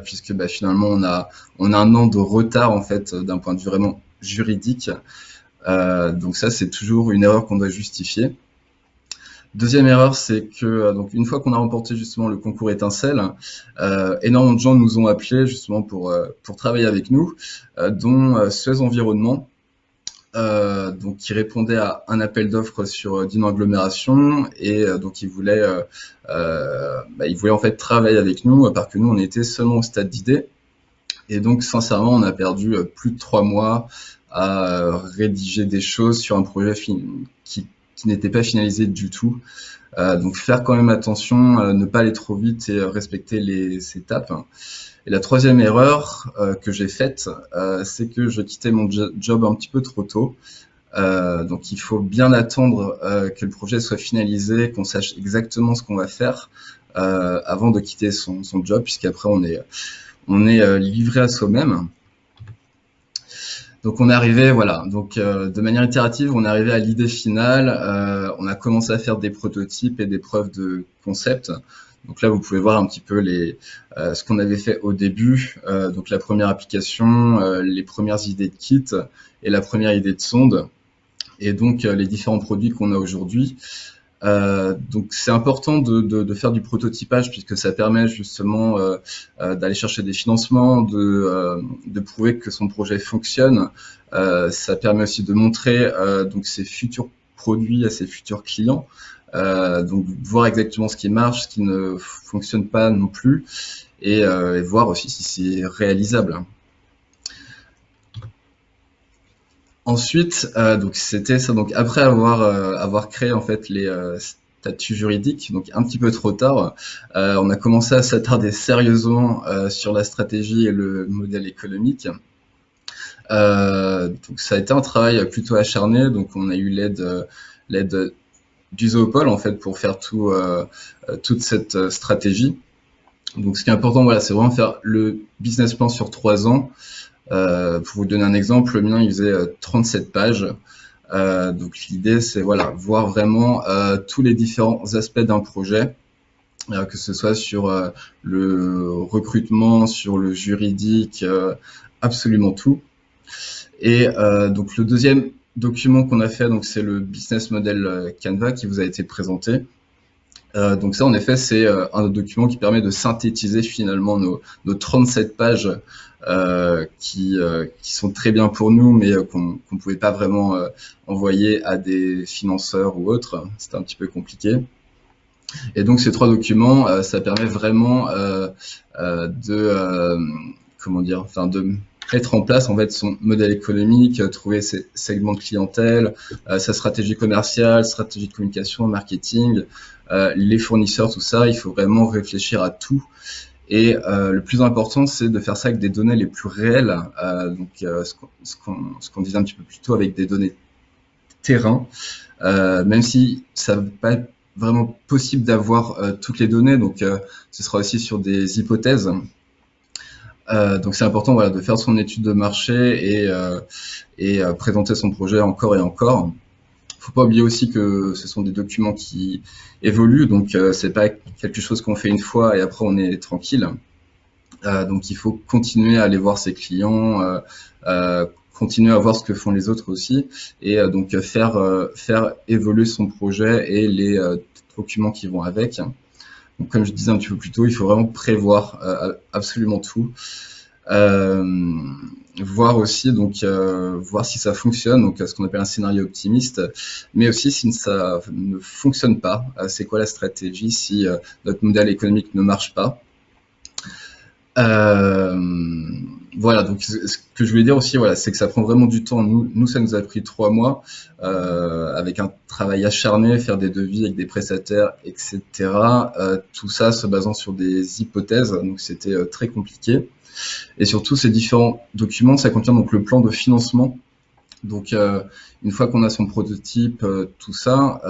[SPEAKER 3] puisque finalement on a un an de retard en fait d'un point de vue vraiment juridique. Donc ça c'est toujours une erreur qu'on doit justifier. Deuxième erreur, c'est que donc une fois qu'on a remporté justement le concours Étincelle, énormément de gens nous ont appelés justement pour travailler avec nous, dont Suez Environnement, donc qui répondait à un appel d'offres sur d'une agglomération, et donc ils voulaient en fait travailler avec nous, parce que nous on était seulement au stade d'idée. Et donc sincèrement on a perdu plus de 3 mois à rédiger des choses sur un projet qui n'était pas finalisé du tout. Donc faire quand même attention, ne pas aller trop vite et respecter les étapes. Et la troisième erreur que j'ai faite, c'est que je quittais mon job un petit peu trop tôt. Donc il faut bien attendre que le projet soit finalisé, qu'on sache exactement ce qu'on va faire avant de quitter son job, puisqu'après on est livré à soi-même. Donc on est arrivé, voilà, donc de manière itérative, on est arrivé à l'idée finale. On a commencé à faire des prototypes et des preuves de concept. Donc là, vous pouvez voir un petit peu ce qu'on avait fait au début. Donc la première application, les premières idées de kit et la première idée de sonde. Et donc les différents produits qu'on a aujourd'hui. Donc c'est important de faire du prototypage, puisque ça permet justement d'aller chercher des financements, de prouver que son projet fonctionne. Ça permet aussi de montrer donc ses futurs produits à ses futurs clients, donc voir exactement ce qui marche, ce qui ne fonctionne pas non plus, et voir aussi si c'est réalisable. Ensuite, donc c'était ça. Donc après avoir créé en fait les statuts juridiques, donc un petit peu trop tard, on a commencé à s'attarder sérieusement sur la stratégie et le modèle économique. Donc ça a été un travail plutôt acharné. Donc on a eu l'aide du Zoopole en fait pour faire toute cette stratégie. Donc ce qui est important, voilà, c'est vraiment faire le business plan sur 3 ans. Pour vous donner un exemple, le mien il faisait 37 pages. Donc l'idée c'est voilà, voir vraiment tous les différents aspects d'un projet, que ce soit sur le recrutement, sur le juridique, absolument tout. Et donc le deuxième document qu'on a fait, donc c'est le business model Canva qui vous a été présenté. Donc ça en effet c'est un document qui permet de synthétiser finalement nos 37 pages qui sont très bien pour nous, mais qu'on ne pouvait pas vraiment envoyer à des financeurs ou autres. C'était un petit peu compliqué. Et donc ces 3 documents, ça permet vraiment de mettre en place en fait son modèle économique, trouver ses segments de clientèle, sa stratégie commerciale, stratégie de communication, marketing, les fournisseurs, tout ça. Il faut vraiment réfléchir à tout. Et le plus important, c'est de faire ça avec des données les plus réelles, donc ce qu'on disait un petit peu plus tôt, avec des données terrain, même si ça n'est pas vraiment possible d'avoir toutes les données, donc ce sera aussi sur des hypothèses. Donc c'est important, voilà, de faire son étude de marché et présenter son projet encore et encore. Faut pas oublier aussi que ce sont des documents qui évoluent, donc c'est pas quelque chose qu'on fait une fois et après on est tranquille. Donc il faut continuer à aller voir ses clients, continuer à voir ce que font les autres aussi, et donc faire évoluer son projet et les documents qui vont avec. Donc comme je disais un petit peu plus tôt, il faut vraiment prévoir absolument tout. Voir aussi voir si ça fonctionne, donc ce qu'on appelle un scénario optimiste, mais aussi si ça ne fonctionne pas, c'est quoi la stratégie si notre modèle économique ne marche pas. voilà, donc ce que je voulais dire aussi, voilà, c'est que ça prend vraiment du temps. Nous, ça nous a pris 3 mois, avec un travail acharné, faire des devis avec des prestataires, etc. Tout ça se basant sur des hypothèses, donc c'était très compliqué. Et surtout, ces différents documents, ça contient donc le plan de financement. Donc, une fois qu'on a son prototype, tout ça,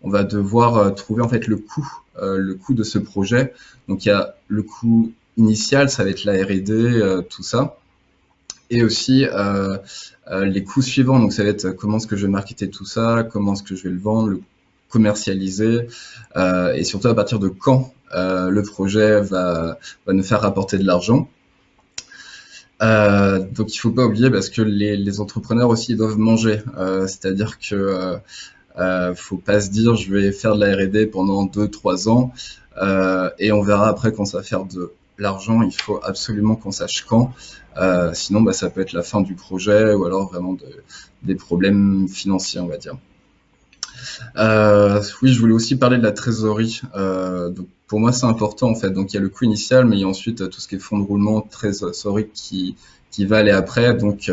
[SPEAKER 3] on va devoir trouver en fait le coût de ce projet. Donc, il y a le coût initial, ça va être la R&D, tout ça, et aussi les coûts suivants. Donc, ça va être comment est-ce que je vais marketer tout ça, comment est-ce que je vais le vendre, le commercialiser, et surtout à partir de quand le projet va nous faire rapporter de l'argent. Donc il faut pas oublier parce que les entrepreneurs aussi ils doivent manger, c'est-à-dire que faut pas se dire je vais faire de la R&D pendant 2-3 ans et on verra après quand ça va faire de l'argent. Il faut absolument qu'on sache quand, sinon bah, ça peut être la fin du projet ou alors vraiment des problèmes financiers, on va dire. Oui, je voulais aussi parler de la trésorerie. Donc pour moi, c'est important en fait. Donc il y a le coût initial, mais il y a ensuite tout ce qui est fonds de roulement, trésorerie qui va aller après. Donc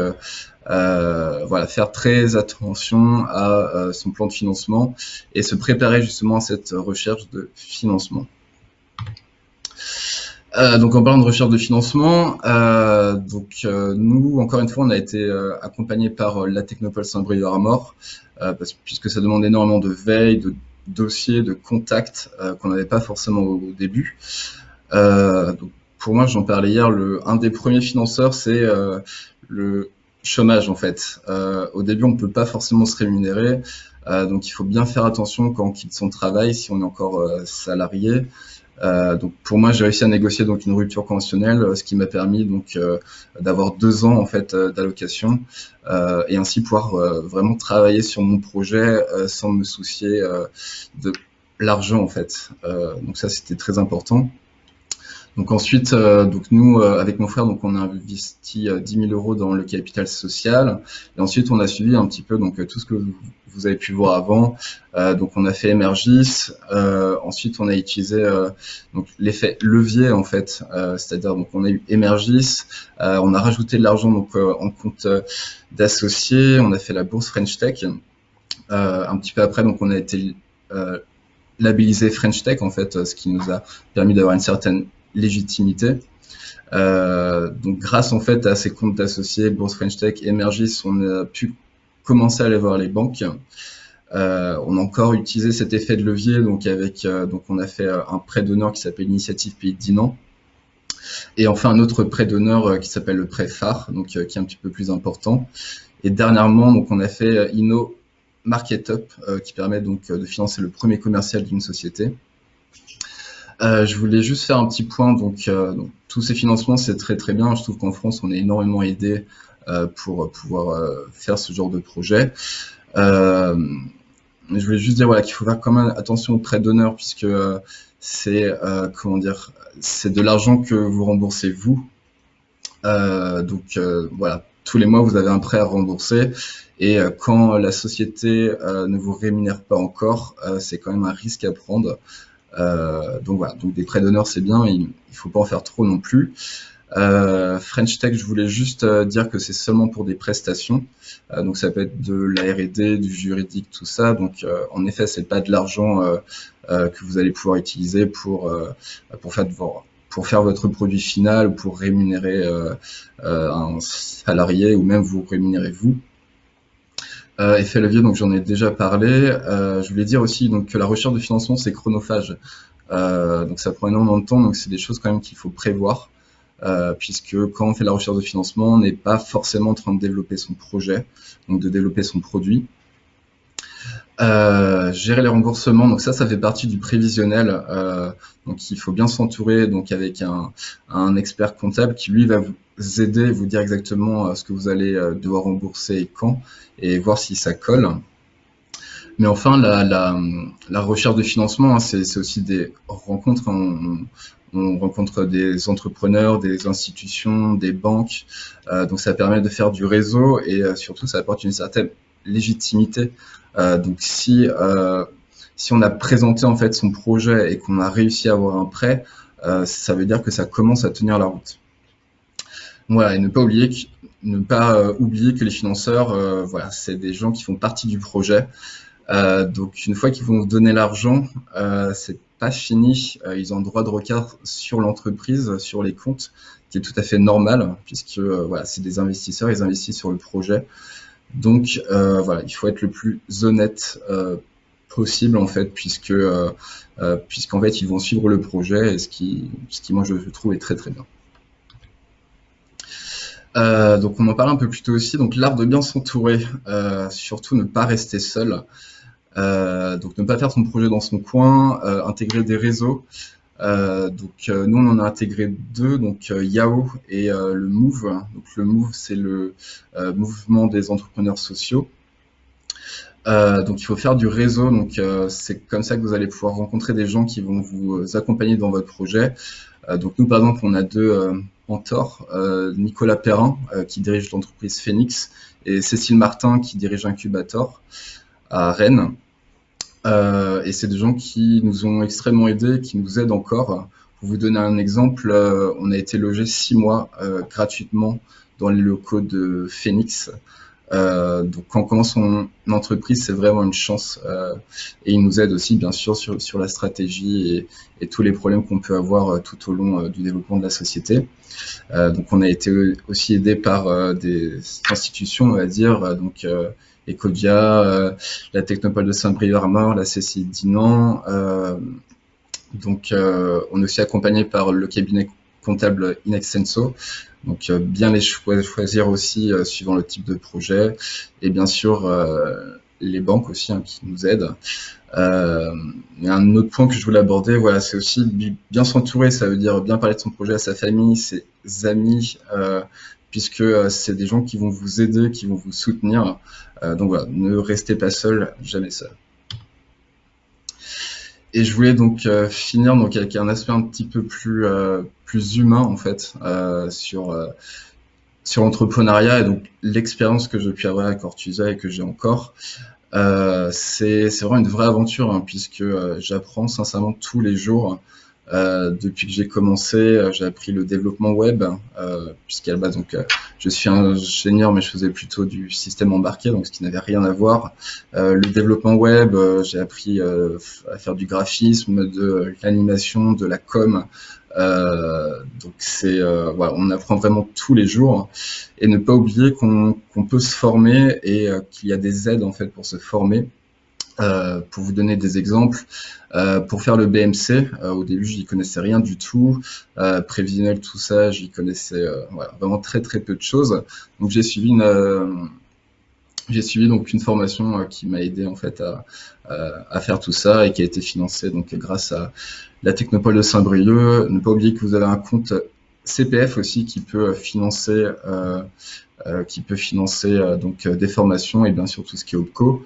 [SPEAKER 3] voilà, faire très attention à son plan de financement et se préparer justement à cette recherche de financement. Donc en parlant de recherche de financement, nous, encore une fois, on a été accompagné par la Technopole Saint-Brieuc-Armor, puisque ça demande énormément de veille, de dossiers, de contacts qu'on n'avait pas forcément au début. Donc pour moi, j'en parlais hier, un des premiers financeurs, c'est le chômage en fait. Au début, on ne peut pas forcément se rémunérer, donc il faut bien faire attention quand on quitte son travail, si on est encore salarié. Donc pour moi, j'ai réussi à négocier donc une rupture conventionnelle, ce qui m'a permis donc d'avoir 2 ans en fait d'allocation et ainsi pouvoir vraiment travailler sur mon projet sans me soucier de l'argent en fait. Donc ça, c'était très important. Donc ensuite, donc nous avec mon frère, donc on a investi 10 000 € dans le capital social. Et ensuite, on a suivi un petit peu donc tout ce que vous avez pu voir avant. Donc on a fait Emergis. Ensuite, on a utilisé donc l'effet levier en fait, c'est-à-dire donc on a eu Emergis. On a rajouté de l'argent donc en compte d'associés. On a fait la bourse French Tech. Un petit peu après, donc on a été labellisé French Tech en fait, ce qui nous a permis d'avoir une certaine légitimité. Donc grâce en fait à ces comptes d'associés, Bourse French Tech, Emergis, on a pu commencer à aller voir les banques. On a encore utilisé cet effet de levier, donc avec donc on a fait un prêt d'honneur qui s'appelle Initiative Pays de Dinan, et enfin un autre prêt d'honneur qui s'appelle le prêt phare, donc qui est un petit peu plus important. Et dernièrement, donc on a fait Inno Market Up, qui permet donc de financer le premier commercial d'une société. Je voulais juste faire un petit point, donc tous ces financements c'est très très bien. Je trouve qu'en France on est énormément aidé pour pouvoir faire ce genre de projet. Je voulais juste dire voilà qu'il faut faire quand même attention aux prêts d'honneur puisque c'est comment dire, c'est de l'argent que vous remboursez vous. Donc voilà, tous les mois vous avez un prêt à rembourser et quand la société ne vous rémunère pas encore, c'est quand même un risque à prendre. Donc voilà, donc des prêts d'honneur c'est bien, mais il faut pas en faire trop non plus. French Tech, je voulais juste dire que c'est seulement pour des prestations, donc ça peut être de la R&D, du juridique, tout ça. Donc en effet, c'est pas de l'argent que vous allez pouvoir utiliser pour faire votre produit final ou pour rémunérer un salarié ou même vous rémunérer vous. Effet levier, donc j'en ai déjà parlé. Je voulais dire aussi donc que la recherche de financement c'est chronophage, donc ça prend énormément de temps, donc c'est des choses quand même qu'il faut prévoir, puisque quand on fait la recherche de financement, on n'est pas forcément en train de développer son projet, donc de développer son produit. Gérer les remboursements, donc ça fait partie du prévisionnel, donc il faut bien s'entourer donc avec un expert comptable qui lui va vous aider, vous dire exactement ce que vous allez devoir rembourser et quand, et voir si ça colle. Mais enfin, la recherche de financement, hein, c'est aussi des rencontres. On rencontre des entrepreneurs, des institutions, des banques, donc ça permet de faire du réseau et surtout ça apporte une certaine légitimité. Donc si on a présenté en fait son projet et qu'on a réussi à avoir un prêt, ça veut dire que ça commence à tenir la route. Voilà, et ne pas oublier que les financeurs, voilà, c'est des gens qui font partie du projet. Donc une fois qu'ils vont donner l'argent, c'est pas fini. Ils ont le droit de regard sur l'entreprise, sur les comptes, qui est tout à fait normal, puisque voilà, c'est des investisseurs, ils investissent sur le projet. Donc voilà, il faut être le plus honnête possible en fait, puisqu'en fait ils vont suivre le projet, et ce qui moi je trouve est très très bien. Donc on en parle un peu plus tôt aussi. Donc l'art de bien s'entourer, surtout ne pas rester seul. Donc ne pas faire son projet dans son coin, intégrer des réseaux. Nous on en a intégré deux, donc Yao et le Move. Donc le Move c'est le mouvement des entrepreneurs sociaux. Donc il faut faire du réseau, donc c'est comme ça que vous allez pouvoir rencontrer des gens qui vont vous accompagner dans votre projet. Donc nous par exemple on a deux mentors, Nicolas Perrin qui dirige l'entreprise Phoenix et Cécile Martin qui dirige Incubator à Rennes. Et c'est des gens qui nous ont extrêmement aidés, qui nous aident encore. Pour vous donner un exemple, on a été logé 6 mois gratuitement dans les locaux de Phoenix. Donc quand on commence son entreprise, c'est vraiment une chance. Et ils nous aident aussi, bien sûr, sur la stratégie et tous les problèmes qu'on peut avoir tout au long du développement de la société. Donc on a été aussi aidé par des institutions, on va dire, donc Ecodia, la Technopole de Saint-Brieuc-Armor, la CCI Dinan. Donc on est aussi accompagné par le cabinet comptable Inextenso. Donc bien les choisir aussi suivant le type de projet, et bien sûr les banques aussi qui nous aident. Et un autre point que je voulais aborder, voilà, c'est aussi bien s'entourer. Ça veut dire bien parler de son projet à sa famille, ses amis, puisque c'est des gens qui vont vous aider, qui vont vous soutenir. Donc voilà, ne restez pas seul, jamais seul. Et je voulais donc finir donc avec un aspect un petit peu plus humain en fait sur l'entrepreneuriat, et donc l'expérience que j'ai pu avoir avec Ortuza et que j'ai encore. C'est vraiment une vraie aventure, hein, puisque j'apprends sincèrement tous les jours. Depuis que j'ai commencé, j'ai appris le développement web, puisqu'à la base donc je suis ingénieur, mais je faisais plutôt du système embarqué, donc ce qui n'avait rien à voir. Le développement web, j'ai appris à faire du graphisme, de l'animation, de la com. Donc voilà, on apprend vraiment tous les jours, et ne pas oublier qu'on peut se former, et qu'il y a des aides en fait pour se former. Pour vous donner des exemples, pour faire le BMC, au début j'y connaissais rien du tout, prévisionnel, tout ça, j'y connaissais voilà, vraiment très très peu de choses. Donc j'ai suivi donc une formation qui m'a aidé en fait à faire tout ça, et qui a été financée donc grâce à la Technopole de Saint-Brieuc. Ne pas oublier que vous avez un compte CPF aussi qui peut financer donc des formations, et bien sûr tout ce qui est OPCO.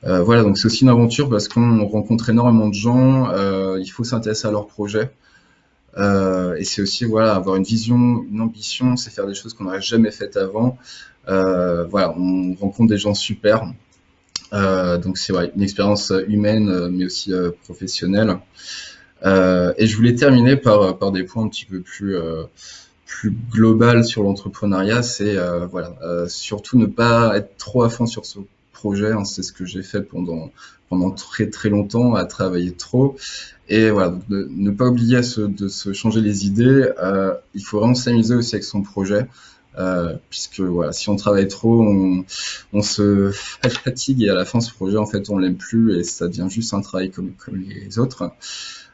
[SPEAKER 3] Voilà, donc c'est aussi une aventure parce qu'on rencontre énormément de gens, il faut s'intéresser à leurs projets. Et c'est aussi voilà, avoir une vision, une ambition, c'est faire des choses qu'on n'aurait jamais faites avant. Voilà, on rencontre des gens super. Donc c'est une expérience humaine, mais aussi professionnelle. Et je voulais terminer par des points un petit peu plus global sur l'entrepreneuriat. C'est voilà, surtout ne pas être trop à fond sur ce projet, hein, c'est ce que j'ai fait pendant très très longtemps, à travailler trop. Et voilà, donc ne pas oublier de se changer les idées. Il faut vraiment s'amuser aussi avec son projet, puisque voilà, si on travaille trop, on se fatigue, et à la fin ce projet en fait on l'aime plus, et ça devient juste un travail comme les autres.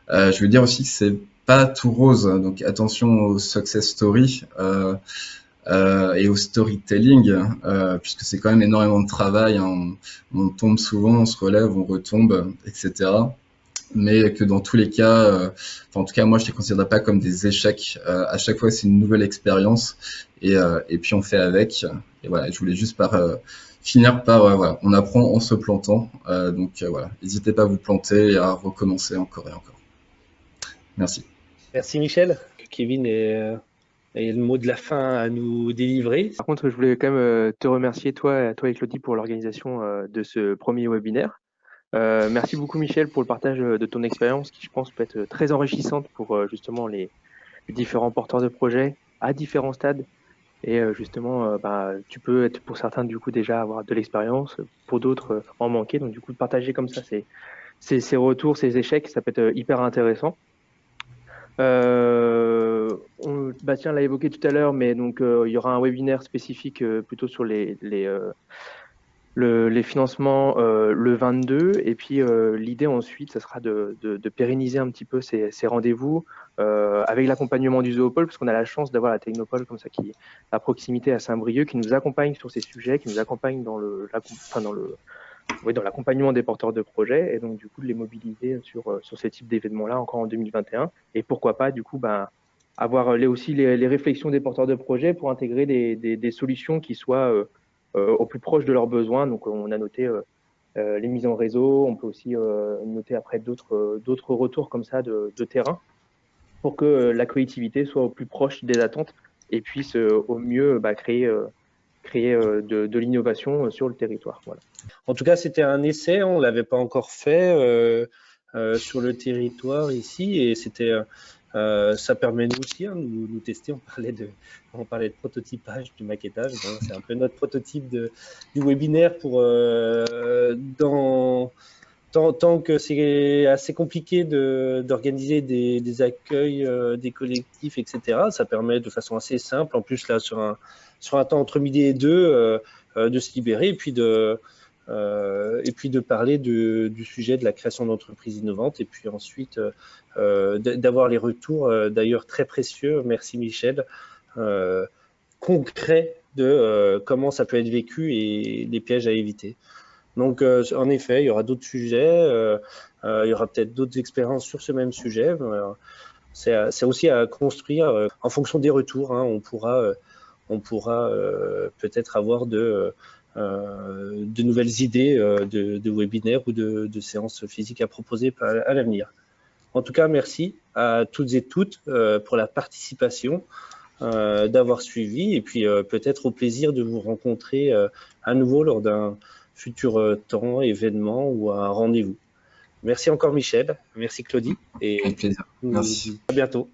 [SPEAKER 3] Je veux dire aussi que c'est pas tout rose, donc attention aux success stories et au storytelling, puisque c'est quand même énormément de travail, hein. On tombe souvent, on se relève, on retombe, etc. Mais que dans tous les cas, en tout cas moi je les considère pas comme des échecs. À chaque fois c'est une nouvelle expérience, et puis on fait avec. Et voilà, je voulais juste finir par voilà, on apprend en se plantant. Donc voilà, n'hésitez pas à vous planter et à recommencer encore et encore. Merci.
[SPEAKER 1] Merci Michel. Kevin et le mot de la fin à nous délivrer.
[SPEAKER 2] Par contre, je voulais quand même te remercier, toi et Claudie, pour l'organisation de ce premier webinaire. Merci beaucoup Michel pour le partage de ton expérience, qui je pense peut être très enrichissante pour justement les différents porteurs de projets à différents stades, Et justement, tu peux être pour certains du coup déjà avoir de l'expérience, pour d'autres en manquer. Donc du coup, de partager comme ça ces retours, ces échecs, ça peut être hyper intéressant. Bastien l'a évoqué tout à l'heure, mais donc il y aura un webinaire spécifique plutôt sur les financements le 22. Et puis l'idée ensuite, ça sera de pérenniser un petit peu ces rendez-vous avec l'accompagnement du Zoopole, parce qu'on a la chance d'avoir la Technopole comme ça qui est à proximité à Saint-Brieuc, qui nous accompagne sur ces sujets, qui nous accompagne dans l'accompagnement des porteurs de projets, et donc du coup de les mobiliser sur ces types d'événements-là encore en 2021. Et pourquoi pas du coup avoir aussi les réflexions des porteurs de projets pour intégrer des solutions qui soient au plus proche de leurs besoins. Donc on a noté les mises en réseau, on peut aussi noter après d'autres retours comme ça de terrain pour que la collectivité soit au plus proche des attentes et puisse au mieux créer de l'innovation sur le territoire. Voilà.
[SPEAKER 1] En tout cas, c'était un essai, on ne l'avait pas encore fait sur le territoire ici, et ça permet nous aussi de nous tester. On parlait de prototypage, du maquettage. Bon, c'est un peu notre prototype du webinaire tant que c'est assez compliqué d'organiser des accueils, des collectifs, etc. Ça permet de façon assez simple, en plus là sur un temps entre midi et deux, de se libérer et puis de parler du sujet de la création d'entreprises innovantes, et puis ensuite d'avoir les retours, d'ailleurs très précieux, merci Michel, concrets de comment ça peut être vécu et les pièges à éviter. Donc en effet, il y aura d'autres sujets, il y aura peut-être d'autres expériences sur ce même sujet. C'est aussi à construire en fonction des retours, hein. On pourra peut-être avoir de nouvelles idées de webinaires ou de séances physiques à proposer à l'avenir. En tout cas, merci à toutes et toutes pour la participation, d'avoir suivi, et puis peut-être au plaisir de vous rencontrer à nouveau lors d'un futur temps, événement ou un rendez-vous. Merci encore Michel, merci Claudie, et
[SPEAKER 3] Avec plaisir. Merci.
[SPEAKER 1] à bientôt.